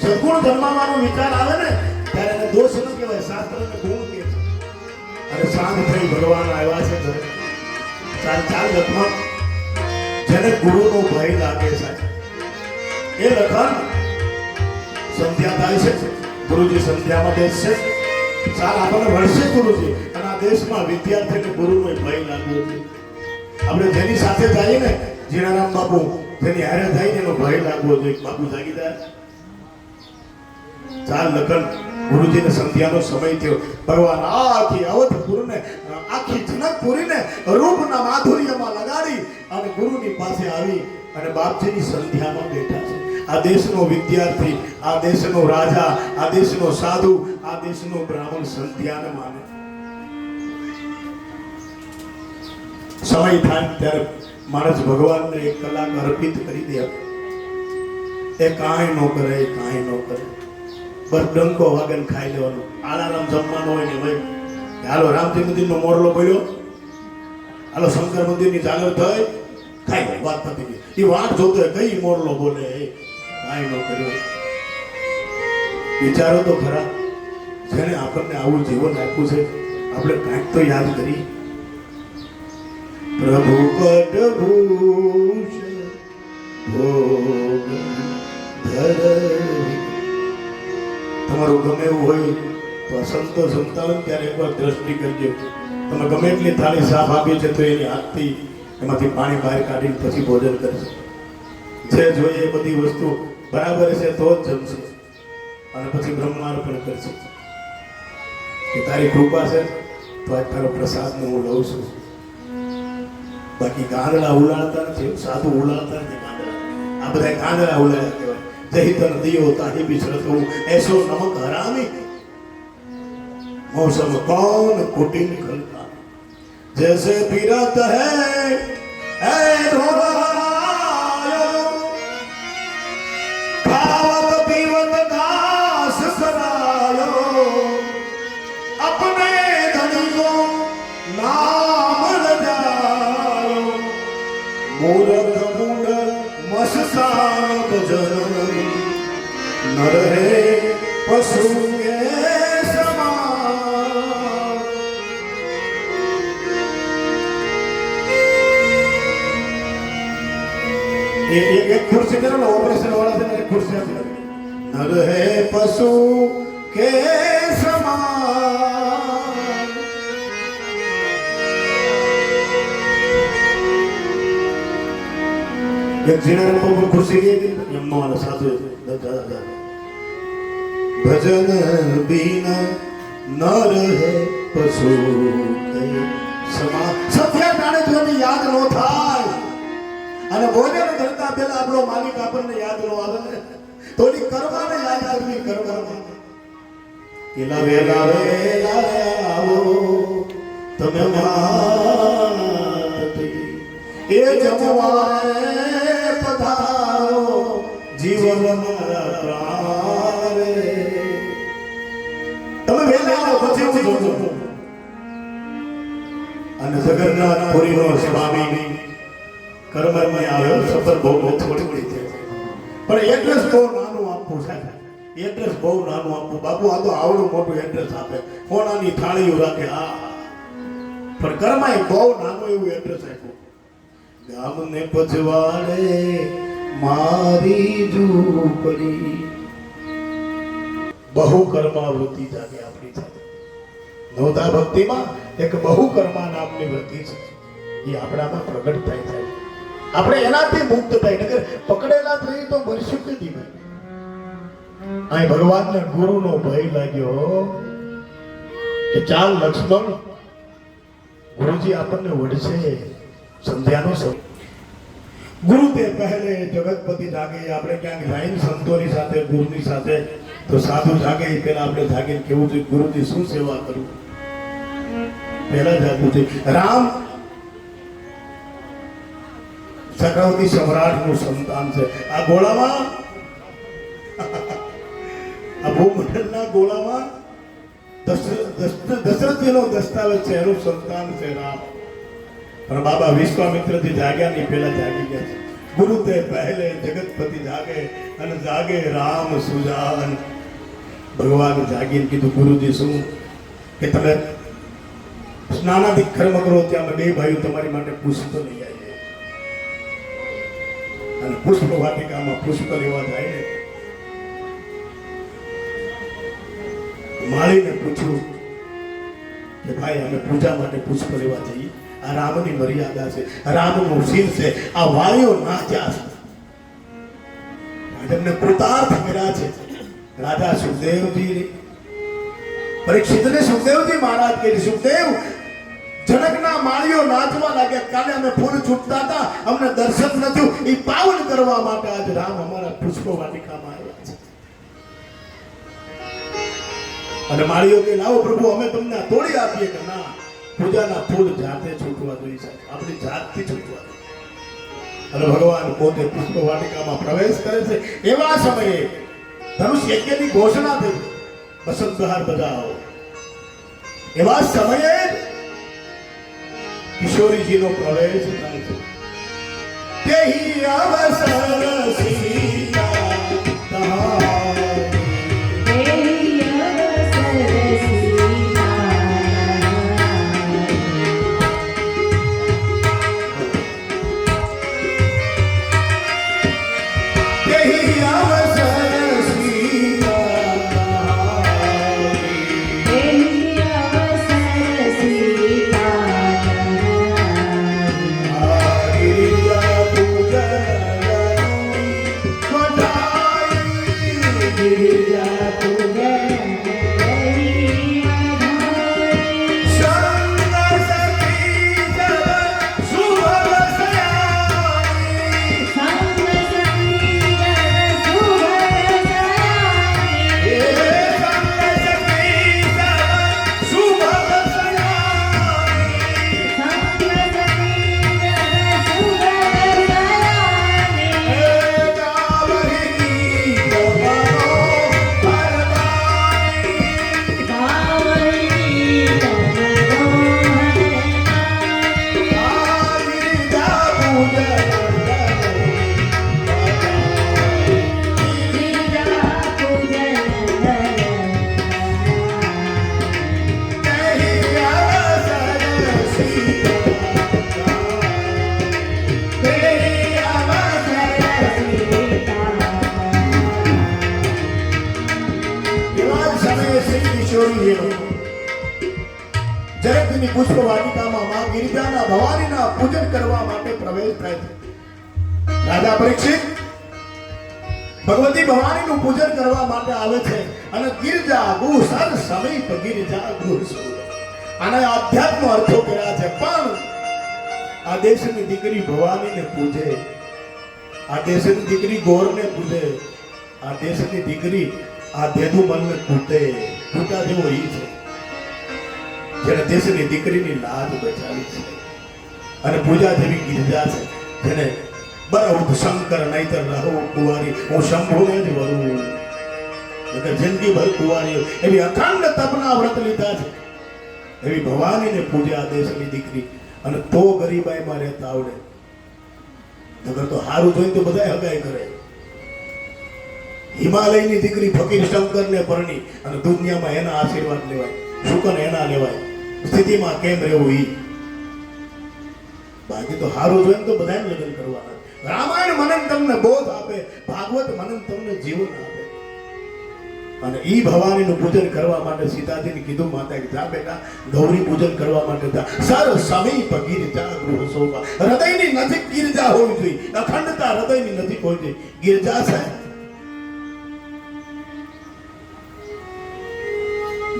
સદગુણ જન્માવાનો વિચાર આવે ને ત્યારે એને દોષ ન કહેવાય, શાસ્ત્રને ગુણ કહે છે. અને શાંત થઈ ભગવાન આવ્યા છે ઘરે. ચાલ લખન, જેને ગુરુનો ભય લાગે છે એ લખન સંધ્યા થાય છે. ગુરુજી સંધ્યામાં બેસશે. ચાલ આપણને વળશે ગુરુજી અને આ દેશમાં વિદ્યાર્થીને ગુરુનો ભય લાગ્યો છે. આપણે જેની સાથે જઈએ ને જીણારામ બાપુ જેની હારે થાય ને એનો ભય લાગવો જોઈએ. બાપુ જાગી જાય ચાલ લખન ગુરુજીને સંધ્યાનો સમય થયો. ભગવાન આખી અવધપુરને આખી જનકપુરીને રૂપના માધુર્યમાં લગાડી અને ગુરુની પાસે આવી અને બાપજીની સંધ્યામાં બેઠા છે. આ દેશનો વિદ્યાર્થી, આ દેશનો રાજા, આ દેશનો સાધુ, આ દેશનો બ્રાહ્મણ સંધ્યાને માને. સમય થાય ત્યારે માણસ ભગવાનને 1 કલાક અર્પિત કરી દે. એ કાંઈ ન કરે, એ કાંઈ ન કરે, બસ ડંકો વાગન ખાઈ લેવાનું. આલારામ જમવાનો હોય ને ભાઈ, હાલો રામજી મંદિરનો મોરલો બોલ્યો, હાલો શંકર મંદિરની ઝાલર થઈ, ખાઈ લો, વાત પતી ગઈ. એ વાત જોતો હોય કઈ મોરલો બોલે, કાંઈ ન કર્યો. વિચારો તો ખરા, જેને આપણને આવું જીવન આપ્યું છે આપણે કાંઈક તો યાદ કરી. પ્રભુ પટભૂષણ ભોગ ધરી. તમારું ગમે એવું હોય તો સંતો જમતા હોય ત્યારે એકવાર દ્રષ્ટિ કરજો. તમે ગમે એટલી થાળી સાફ આપી છે તો એની હાથથી એમાંથી પાણી બહાર કાઢીને પછી ભોજન કરશે. જે જોઈએ એ બધી વસ્તુ બરાબર છે તો જ જમશે અને પછી બ્રહ્માર્પણ કરશે કે તારી કૃપા છે તો આજ તારો પ્રસાદને હું લઉં છું. બાકી ગાંદડા ઉલાળતા નથી, સાધુ ઉલાળતા નથી ગાંદડા. આ બધા ગાંદડા ઉલાળ્યા કહેવાય. जही तन दियो ताही बिछड़त हूँ ऐसो नमक हरामी मौसम कौन कुटिन खलता जैसे पीरत है ऐ ढोरायो खावत पीवत घास करायो अपने धनी को नाम लगायो मूरख मूड मस्तान जन न रहे पशु के समान. एक खुर्सी करो ना ऑपरेशन वाला से एक खुर्सी न रहे पशु के समान. एक जीना पर खुर्सी की यम्मा वाला साधु भजन बिन नर है पशु સત્ય જાણે જોને યાદ ન થાય અને ભોજન કરતા પહેલા આપણો માલિક આપણને યાદ ન આવે ને તો ની કરવાને યાદ કરવી કરવામાં કેલા વેલા વેલા આવો તમે માતી એ જમવાએ પધારો જીવન મારા પ્રાણે તમે વેલા આવો પછી હું જોજો. અને જગન્નાથ પુરીનો સ્વામી કર્મમાં આવ્યો સફર બહુ થોડી છે પણ એડ્રેસ બહુ નાનું આપવું સાહેબ, એડ્રેસ બહુ નાનું આપવું. બાપુ આ તો આવડું મોટું એડ્રેસ આપે, કોણાની થાળીઓ રાખે આ, પણ કર્માય બહુ નાનું એવું એડ્રેસ આપ્યું. ગામને પજવાડે મારી ઝૂંપડી. બહુ કર્માવૃત્તિ જાગે આપણી સાથે. નવતા ભક્તિમાં એક બહુ કર્મા નામની વૃત્તિ છે, એ આપણામાં પ્રગટ થાય છે. આપણે એનાથી મુક્ત થાય, નકર પકડેલા થઈ તો મરશું કે દી ભાઈ. અહીં ભગવાનને ગુરુનો ભય લાગ્યો કે ચાલ લક્ષ્મણ, ગુરુજી આપણને વડશે. સંધ્યાનો સમય. ગુરુ તે પહેલે જગતપતિ જાગે. આપણે ક્યાંક જાય સંતોની સાથે, ગુરુની સાથે, તો સાધુ જાગે એ પહેલા આપણે જાગીને કેવું જોઈએ ગુરુજી શું સેવા કરું, પહેલા જાગવું છે. રામ ચક્રવર્તી સમ્રાટનું સંતાન છે. આ ગોળામાં, આ ભૂમંડળના ગોળામાં દશરથજીનો દસ્તાવેજ છે, એનું સંતાન છે રામ. પણ બાબા વિશ્વામિત્રજી જાગ્યા નહીં, પહેલા જાગી ગયા છે. ગુરુ તે પહેલે જગતપતિ જાગે અને જાગે રામ સુજાન. ભગવાન જાગીને કીધું ગુરુજી શું કે તમે સ્નાનાદિક કર્મ કરો, ત્યાં બે ભાઈઓ તમારી માટે પુષ્પ લઈ આવીએ. અને પુષ્પ વાટિકામાં પુષ્પ લેવા જાય ને, માળીને પૂછ્યું કે ભાઈ અમે પૂજા માટે પુષ્પ લેવા જઈએ, આ રામની મર્યાદા છે, રામનું શીલ છે, આ વાણીઓ નાચ્યા છે, રાજમને કૃતાર્થ કર્યા છે. રાજા સુખદેવજી પરીક્ષિતને સુખદેવજી મહારાજ કહે, સુખદેવ જનકના માળીઓ નાચવા લાગ્યા, કાલે અમે ફૂલ છૂટતા હતા, અમને દર્શન ન થયું, એ પાવન કરવા માટે આજ રામ અમારા પુષ્પ વાટિકામાં આવ્યા છે. અને માળીઓ કે લાવો પ્રભુ અમે તમને આ તોડી આપીએ. કે ના, પૂજાના ફૂલ જાતે છૂટવા જોઈએ છે, આપણી જાતથી છૂટવા જોઈએ. અને ભગવાન પોતે પુષ્પ વાટિકામાં પ્રવેશ કરે છે. એવા સમયે ધનુષ યજ્ઞની ઘોષણા થઈ, વસંત બહાર બજાવો. એવા સમયે કિશોરીજીનો પ્રવેશ થાય છે. તેહી અવસર સીતા તમારી. તેહી અવસર તેહી અવસર સીતા તમારી. તેહી અવસર ગિરિજા પૂજન વધાઈ. ગિરિજા પૂજન કરી સંગ સખી જબ શુભ સયાઈ. સંગ સંગીત સુભર સયામી. એ સંગ સખી જબ શુભ સયાઈ. સંગ સંગીત સુભર સયામી. એ ગાવહી ગીત મનો ભરતાઈ. ગાવહી તમનો હરનાઈ. આ ગિરિજા પૂજન ગિરિજા પૂજન તેહી અવસર સીતા તેહી અવસર. એવા સમયે શ્રી કિશોરીજીનો જનકની પુષ્પ વાટિકામાં માં ગિરિજાના ભવાનીના પૂજન કરવા માટે પ્રવેશ થાય છે. રાજા પરીક્ષિત ભગવતી ભવાનીનું પૂજન કરવા માટે આવે છે. અને ગિરિજા ગુહ સર સમીપ ગિરિજા ગુહ સુર. આના આધ્યાત્મ અર્થો કર્યા છે. પણ આ દેશની દીકરી ભવાનીને પૂજે, આ દેશની દીકરી ગોરને પૂજે, આ દેશની દીકરી આ દેદુમલને પૂતે. પૂતા જેવો ઈ છે જેને દેશની દીકરીની લાજ બચાવી છે. અને પૂજા જેવી ગિરિજા છે જેને બરહુત શંકર નહીતર રહો કુંવારી, હું શંભુને જ વરું. એટલે જિંદગી ભર કુંવારી એવી અખંડ તપના વ્રત લીધા છે. એવી ભવાનીને પૂજે આ દેશની દીકરી. અને તો ગરીબાઈમાં રહેતા આવડે, નગર તો હારું જોઈને તો બધાય હગાઈ કરે. હિમાલયની દીકરી ફકીર શંકરને પરણી અને દુનિયામાં એના આશીર્વાદ લેવાય, શુકન એના લેવાય. સ્થિતિમાં કેમ રહેવું ઈ. બાકી તો હારું જોઈને તો બધાને લગ્ન કરવાના. રામાયણ મનન તમને બોધ આપે, ભાગવત મનન તમને જીવન આપે. અને ઈ ભવાનીનું પૂજન કરવા માટે સીતાજીને કીધું, માતા કે જા બેટા, ગૌરી પૂજન કરવા માટે જા. સર સમીપ ગિરિજા ગૃહ શોભા. હૃદયની નજીક ગિરિજા હોવી જોઈએ, અખંડતા હૃદયની નજીક હોવી જોઈએ. ગિરિજા છે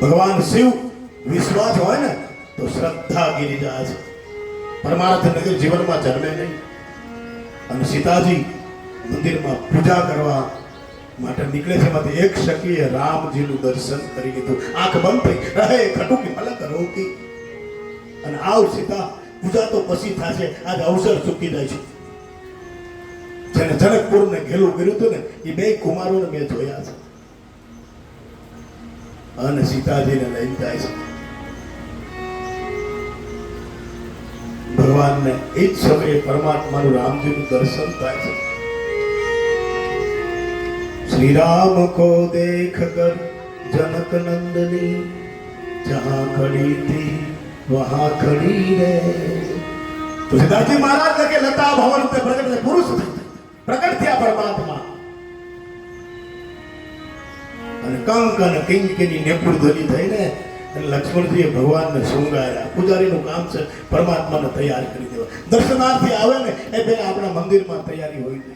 ભગવાન શિવ. વિશ્વાસ હોય ને તો શ્રદ્ધા ગિરિજા છે. પરમાર્થ નગર જીવનમાં જન્મે નહીં. અને સીતાજી મંદિરમાં પૂજા કરવા માટે નીકળે છે. એમાંથી એક સખીએ રામજીનું દર્શન કરી લીધું. આંખ બંધ થઈ, રહે ખટુકી મલક રોકી. અને આવ સીતા, પૂજા તો પછી થશે, આજ અવસર ચૂકી જાય છે. જેને જનકપુરને ઘેલું કર્યું હતું ને, એ બે કુમારોને મેં જોયા છે. અને સીતાજીને લઈને જાય છે. ભગવાનને એ જ સમયે પરમાત્માનું રામજીનું દર્શન થાય છે. श्री राम को देख कर जनक नंदनी जहां खड़ी थी वहां खड़ी रहे. तो सीताजी महाराज लगे लता भवन पे प्रकट थे, पुरुष प्रकट થયા પરમાત્મા. અને કંક અને કિંકની નેપુર ધરી થઈને અને લક્ષ્મણજીએ ભગવાનને શૃંગાર્યા. પૂજારીનું કામ છે પરમાત્માને તૈયાર કરી દેવા. દર્શનાર્થી આવે ને એ પહેલા આપણા મંદિરમાં તૈયારી હોય છે.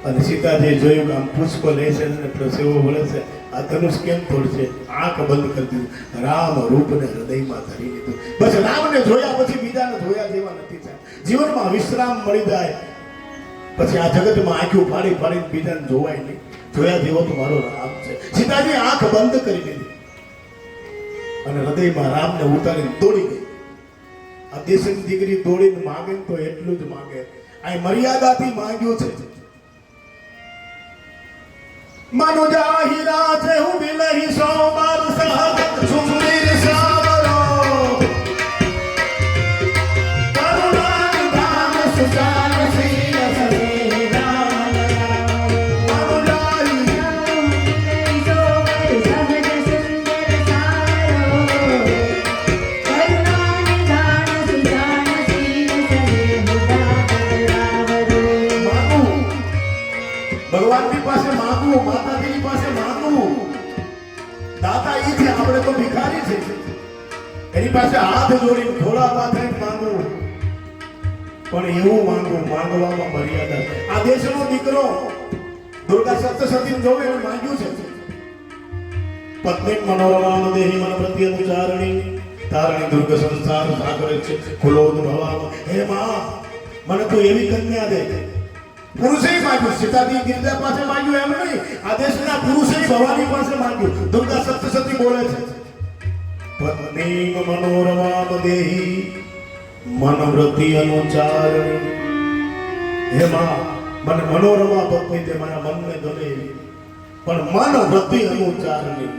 અને સીતાજીએ જોયું કે આમ પુષ્પ લે છે ને પ્રસેવો વળે છે, આ ધનુષ કેમ તોડશે? આંખ બંધ કરી દીધું, રામ રૂપને હૃદયમાં ધરી લીધું. બસ રામને જોયા પછી બીજાને જોયા જેવા નથી થયા. જીવનમાં વિશ્રામ મળી જાય પછી આ જગતમાં આંખું ફાડી ફાડીને બીજાને જોવાય નહીં. જોયા જેવો તો મારો રામ છે. સીતાજી આંખ બંધ કરી દીધી અને હૃદયમાં રામને ઉતારીને દોડી ગઈ. આ દેશની દીકરી દોડીને માંગે ને તો એટલું જ માંગે, આ મર્યાદાથી માંગ્યું છે. મનુ જાહિરા છે હું બિલહી સો બાર સહગત સુંદર સાવરો કરુણા નિધાન સુજાન શ્રી સદે રામ મનુ જાહિરા ભગવાનની પાસે માંગવું, માતાજીની પાસે માંગવું. દાતા ઈ છે, આપણે તો ભિખારી છે. એની પાસે હાથ જોડીને થોડા પાથરીને માંગવું, પણ એવું માંગવું માંગવામાં મર્યાદા. આ દેશનો દીકરો દુર્ગા સપ્તસતી જોવે એને માંગ્યું છે. પત્ની મનોરમામ દેહી મન પ્રત્યનુચારણી તારણી દુર્ગ સંસાર સાગર છે કુલોદ ભવામાં. હે માં, મને તું એવી કન્યા દે. પુરુષે માંગ્યું, સીતાજી ગિરજા પાસે માંગ્યું એમ નહીં, આ દેશના પુરુષે ભવાની પાસે માંગ્યું. દુર્ગા સપ્તસતી બોલે છે પત્ની મનોરમામ દેહી મન વૃત્તિ અનુચારણી. હે માં, મને મનોરમા પત્ની તે મારા મનને ગમે એવી, પણ મન વૃત્તિ અનુચારણી.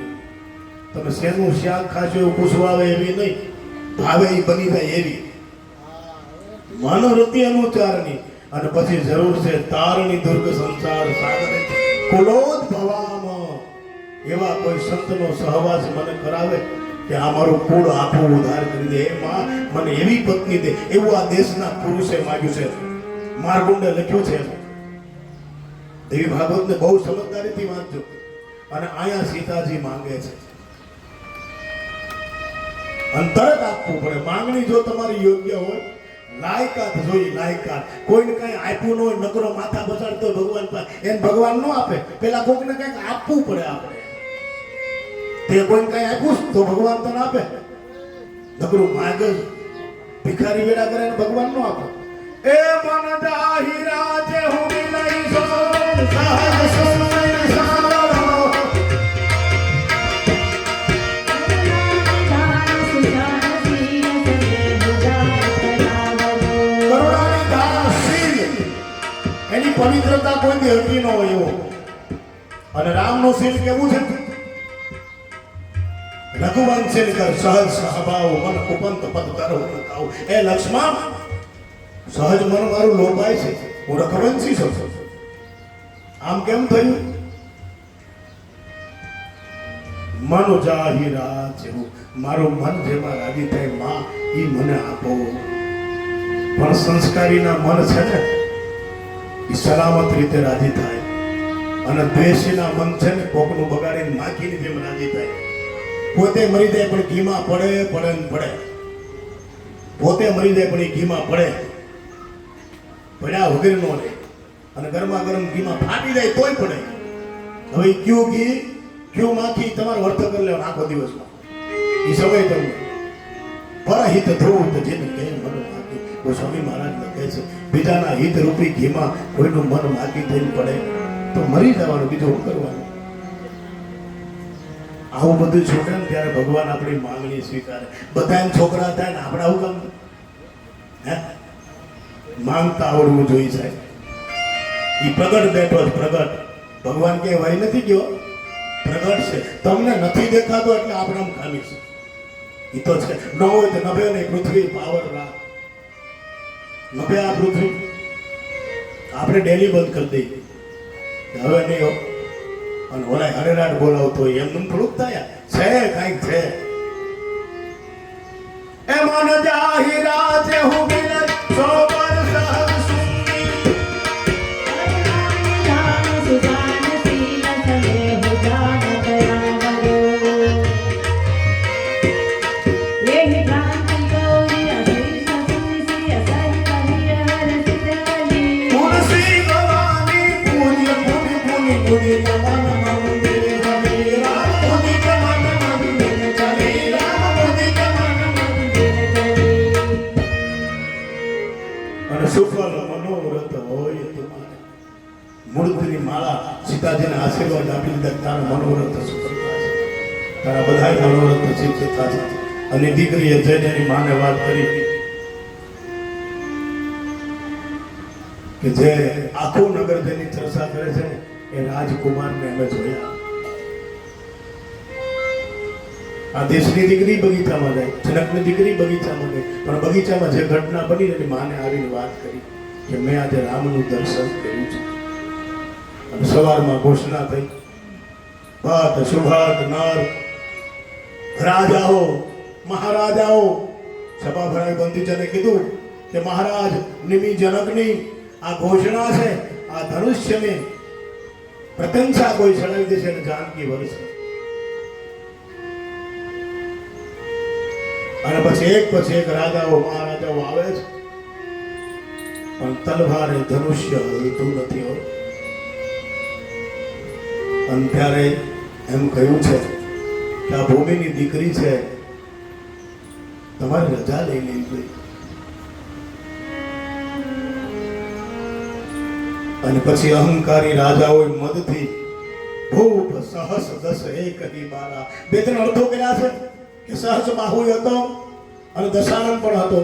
તમે શેનું શાક ખાશો એવું પૂછવા આવે એવી નહીં, ભાવે એ બની જાય એવી. મન વૃત્તિ અનુચારણી. અને પછી જરૂર છે તારણી દુર્ગ સંસાર સાગરે કુલોદ ભવામાં. એવા કોઈ સંતનો સહવાસ મને કરાવે કે આ મારું કુળ આખું ઉદ્ધાર કરી દે. એ માં, મને એવી પત્ની દે. એવું આ દેશના પુરુષે માંગ્યું છે. માર્ગુંડે લખ્યું છે. દેવી ભાગવતને બહુ સમજદારીથી વાંચજો. અને અહીંયા સીતાજી માંગે છે અને તરત આપવું પડે. માંગણી જો તમારી યોગ્ય હોય, લાયકાત જોઈ, લાયકાત. કોઈને કઈ આપ્યું ન હોય, નકરો માથા બસાડતો ભગવાન પાસે, એને ભગવાન નો આપે. પેલા કોઈને કઈક આપવું પડે. આપણે તે કોઈને કઈ આપ્યું તો ભગવાન તને આપે. નકરું માગ જ ભિખારી વેડા કરે ને ભગવાન નો આપે. એ મન જાહિરા જે હું બિલહી સો સહજ સુંદર સાવરો એની પવિત્રતા કોઈ હટી ન હોય એવો. અને રામનું શીલ કેવું છે? રઘુવંશી કર સહજ સ્વભાવ મન ઉપંત પદ કરો નકાઉ. એ લક્ષ્મણ, સહજ મન મારું લોભાય છે, હું રઘુવંશી છું. આમ કેમ થયું? મન જાહિરા જેવું મારું મન જેમાં રાજી થાય, માં ઈ મને આપો. પણ સંસ્કારીના મન છે ને એ સલામત રીતે રાજી થાય, અને દ્વેષીના મન છે ને કોકનું બગાડીને માખીની જેમ રાજી થાય. પોતે મરી જાય પણ ઘીમાં પડે પડે ને પડે. પોતે મરી જાય પણ એ ઘીમાં પડે, પડ્યા વગર નો રહે. અને ગરમા ગરમ ઘીમાં ફાટી જાય તોય પડે. હવે ક્યું ઘી ક્યું માખી તમારે વર્ત કરી લેવાનું આખો દિવસમાં. એ સમય તમને પરહિત ધ્રુવ જેને કહે મન માખી. સ્વામી મહારાજ કહે છે બીજાના હિત રૂપી ઘીમાં કોઈનું મન માગી થઈને પડે તો મરી જવાનું, બીજું શું કરવાનું? આવું બધું છોકરે ને ત્યારે ભગવાન આપણી માંગણી સ્વીકારે. બધા છોકરા થાય ને આપણા હું કામ? હે, માંગતા આવડવું જોઈએ સાહેબ. એ પ્રગટ બેઠો છે, પ્રગટ. ભગવાન કે વહી નથી ગયો, પ્રગટ છે. તમને નથી દેખાતો એટલે આપણા ખામી છે. એ તો છે. ન હોય તો નભે નહીં પૃથ્વી પાવર રાખ. નભે આ પૃથ્વી આપણે ડેલી બંધ કરી દઈએ હવે નહીં હો. અને ઓલા હરેરાટ બોલાવતો હોય એમ થોડુંક થાય છે, કાંઈક છે. એ મન જાહિરા જે હું બિલહી સો બાર સહજ સુંદી સુજાન શીલ સદે હો જાન માળા સીતાજીને આશીર્વાદ આપી દીધા તારા મનોરથ સફળ થશે, તારા બધા મનોરથ સિદ્ધ થશે. અને દીકરીએ જઈને એની માને વાત કરી કે જે આખું નગર જેની ચર્ચા કરે છે ને એ રાજકુમારને અમે જોયા. આ દેશની દીકરી બગીચામાં જાય, જનકની દીકરી બગીચામાં ગઈ, પણ બગીચામાં જે ઘટના બની એની માને આવીને વાત કરી કે મેં આજે રામનું દર્શન કર્યું છે. અને સવારમાં ઘોષણા થઈ, ભટ સુભટ નર રાજાઓ મહારાજાઓ સભા ભરાઈ બંદીજને કીધું કે મહારાજ નિમિ જનકની આ ઘોષણા છે, આ ધનુષ્યની પ્રશંસા કોઈ ચડાવી દેશે અને જાનકી વરસે. અને પછી એક રાજાઓ મહારાજાઓ આવે છે, પણ તલવારે ધનુષ્ય હલતું નથી હોતું. અને ત્યારે એમ કહ્યું છે કે આ ભૂમિની દીકરી છે, તમારે રજા લઈ લેવી જોઈએ. અને પછી અહંકારી રાજાઓ મદથી ભૂપ સહસ દસ એક દી બારા, બે ત્રણ અર્થો કર્યા છે કે સહસ બાહુ હતો અને દશાનંદ પણ હતો,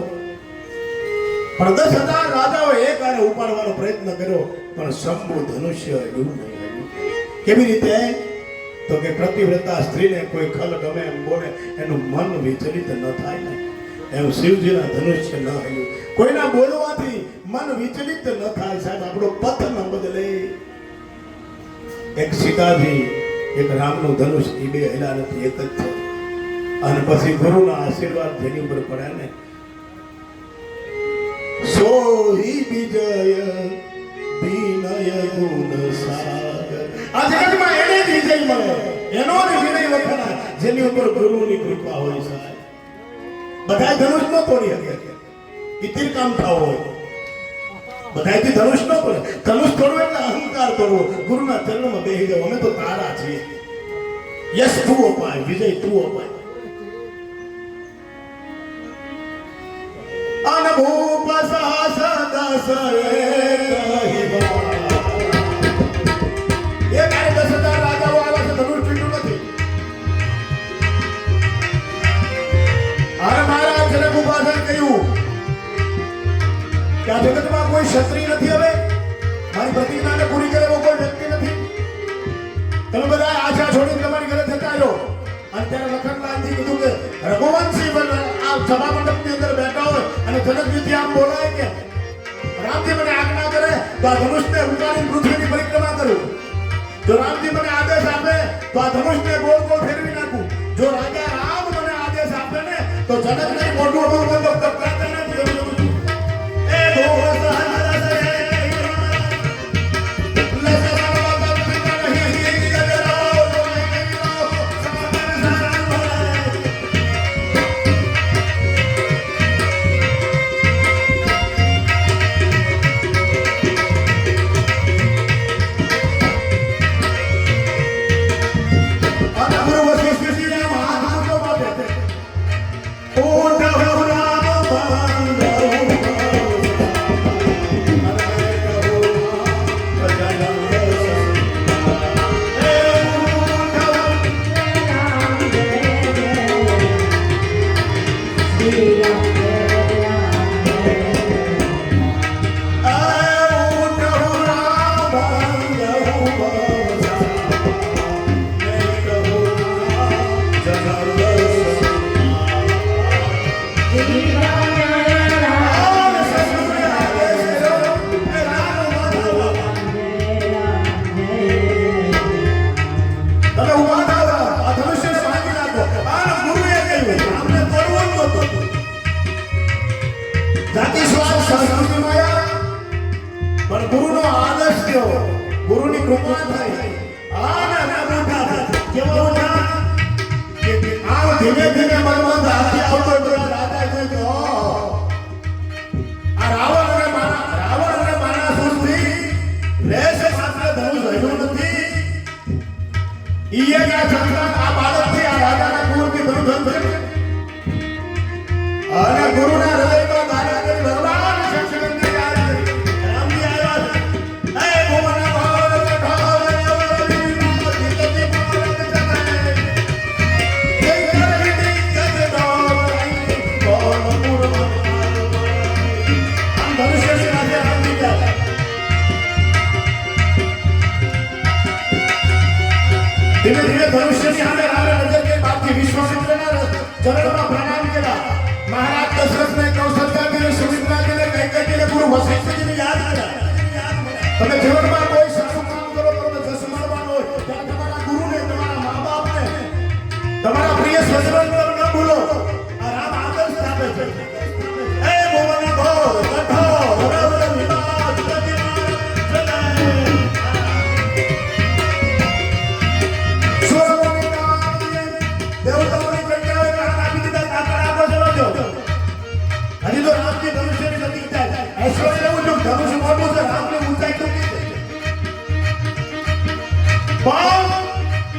પણ 10,000 રાજાઓ એક આને ઉપાડવાનો પ્રયત્ન કર્યો, પણ શંભુ ધનુષ્ય એવું નહીં આવ્યું. કેવી રીતે? તો કે પ્રતિવ્રતા સ્ત્રીને કોઈ ખલ ગમે એમ બોલે એનું મન વિચલિત ન થાય ને, એમ શિવજીના ધનુષ્ય ન આવ્યું. કોઈના બોલવાથી મન વિચલિત ન થાય. સાહેબ આપણો પથ ન બદલે. એક સીતાજી એક રામનું ધનુષ એ બે હેલા નથી, એક જ છે. અને પછી ગુરુના આશીર્વાદ જેની ઉપર પડ્યા ને, સોહી વિજય વિનય ગુણ સાગર. આ જગતમાં એને જ વિજય મળે, એનો જ વિનય વખણાય જેની ઉપર ગુરુની કૃપા હોય. સાહેબ બધાય ધનુષ ન તોડી શકે, ઇતિર કામ થાવ હોય, બધાયથી ધનુષ ન તોડે. ધનુષ તોડવું એટલે અહંકાર તોડવો, ગુરુના ચરણમાં બેસી જાવ, અમે તો તારા છીએ, યશ તું અપાય, વિજય તું અપાય. અનભૂપ સહસ દસ એ કારે 10,000 રાજાઓ આવ્યા છે, ધનુષ છૂટ્યું નથી. અને મારા જનક ઉપાસન કહ્યું કે આ જગતમાં કોઈ ક્ષત્રિય નથી, હવે મારી પ્રતિજ્ઞાને પૂરી કરે એવો કોઈ વ્યક્તિ નથી. તમે બધા આશા છોડીને તમારી ઘરે જતા રહો. અને ત્યારે લખનલાલજી કીધું કે રઘુવંશી આ સભા મંડપની અંદર બેઠા હોય અને જનકજીથી આમ બોલાય કે રામજી મને આજ્ઞા કરે તો આ ધનુષને ઉતારીને પૃથ્વીની પરિક્રમા કરું. જો રામજી મને આદેશ આપે તો આ ધનુષને ગોળ ગોળ ફેરવી નાખું. જો રાજા રામ મને આદેશ આપે ને તો જનકને મોઢું મોઢું બંધ કરતા નથી. એ ઘોષ પણ ગુરુનો આદર્શ થયો, ગુરુની કૃપા થઈ. કેવો કે આ ધીમે ધીમે મનમાં હાથી આવતો રાજા કહ્યું આ રાવણ અને મારા સુરથી લેશ માત્ર ધનુષ રહ્યું નથી. ઈએ આ સંતાન આ બાળકથી આ રાજાના કુળથી ધનુષ છે. અને ગુરુના હૃદયમાં ધારા કરી ભગવાન શંકરને યાદ કરી રામજી આવ્યા. એ ભુવન ભાવ કઠોર કૌશલમાં પ્રણામ કર્યા. મહારાજ દશરથને, કૌશલ્યાજીને, સુમિત્રાજીને, કૈકેયીજીને, ગુરુ વશિષ્ઠજીને યાદ કર્યા. તમે જીવનમાં કોઈ સારું કામ કરો તો જશ મળવાનો હોય ત્યારે તમારા ગુરુને, તમારા મા બાપને, તમારા પ્રિય સ્વજનોને ન ભૂલો. આ રામ આદર્શ આપે છે. એ ભુવની ઘોર કઠોર રવર વિવાદ ગતિમાન સ્વર્ગોની કામની દેવતાઓની કન્યાઓએ પ્રાણ આપી દીધા. કાકડા આપો ચલો જો. હજી તો રામજી ધનુષ્યની ગતિ થાય. ઐશ્વર્ય એવું જો ધનુષ્ય મોટું છે, રામની ઊંચાઈ તો પણ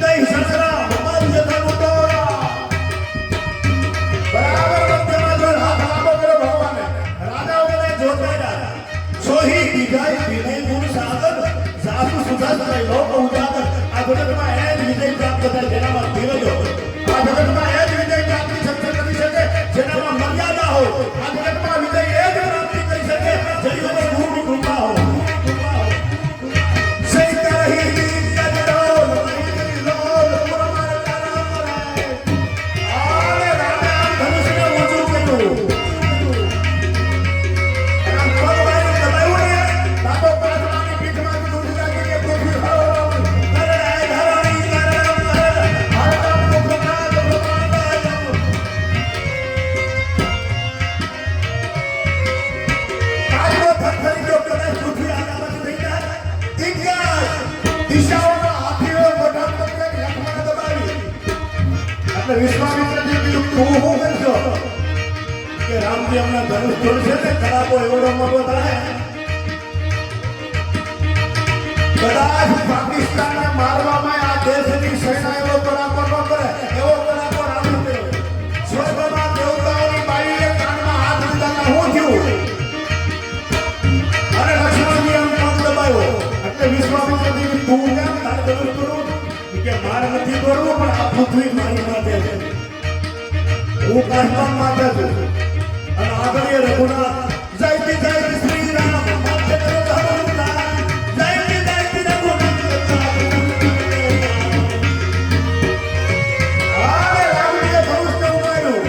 દઈ સસરા મધ્ય ધનુટોરા બરાબર મધ્યમાં જો હાથ લાંબો કર્યો ભગવાને. રાજાઓ બધા જોતા રહ્યા. સોહી વિજય વિજય ગુણ સાગર સાસુ સુધા સદાય લોક ઉજાગર. આ જગતમાં એ જ વિજય પ્રાપ્ત થાય જેનામાં ધીરજ હોય. આ જગતમાં એ જ વિજય પ્રાપ્તિ શક્ય કરી શકે જેનામાં મર્યાદા હોય. આ જગતમાં વિજય એ જ પ્રાપ્તિ કરી શકે જેની ઉપર ગુરુની કૃપા હોય. વિશ્વામિત્રજી કીધું તું શું કરશો કે રામજી હમણાં ધનુષ તોડશે ને ખરાબો એવડો મોટો થાય. કદાચ પાકિસ્તાનને મારવામાં આ દેશની સેના એવો પરાકો ન કરે એવો પરાકો રામ કર્યો. સ્વર્ગમાં દેવતાઓની બાઈએ કાનમાં હાથ લીધા હું થયું અને લક્ષ્મણજી આમ પગ દબાયો. એટલે વિશ્વામિત્રજી તું કેમ તારે ધનુષ તોડવું કે મારે નથી તોડવું પણ આ પૃથ્વી મારી માથે છે. હું કાશ્મીર માથે છું અને આગળ રઘુનાથ જય શ્રી રામ માથે કરો ધનુષ જય રઘુનાથ. અરે રામજીએ ધનુષને ઉપાડ્યું.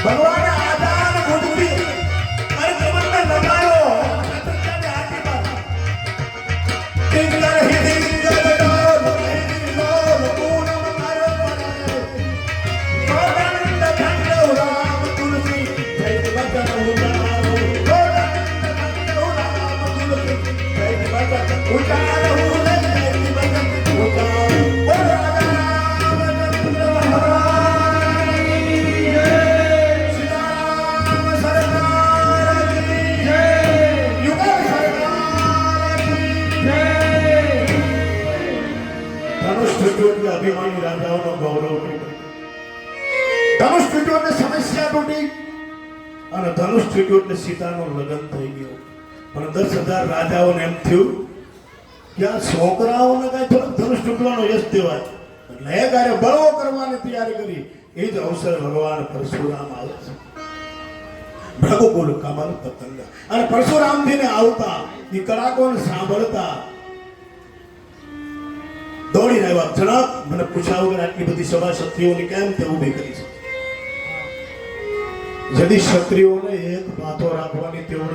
ભગવાને આદાન બુદ્ધિ અને કમરને લગાયો. અભિમાની રાજાઓનો ગૌરવ તૂટ્યો. ધનુષ તૂટ્યો એટલે સમસ્યા તૂટી અને ધનુષ તૂટ્યો એટલે સીતાનું લગ્ન થઈ ગયું. પણ 10,000 રાજાઓને એમ થયું કે આ છોકરાઓને કઈ થોડુંક ધનુષ તૂટવાનો યશ દેવાય એટલે એ કાર્ય બળવો કરવાની તૈયારી કરી. એ જ અવસર ભગવાન પરશુરામ આવે છે. ભૃગુકુલ કમલ પતંગ અને પરશુરામજીને આવતા એ કડાકોને સાંભળતા દોડીને આવ્યા. જણાબ મને પૂછ્યા વગર આટલી બધી સભા ક્ષત્રિયોની કેમ તે ઊભી કરી છે? જદી ક્ષત્રિયોને એક વાતો રાખવાની તેવડ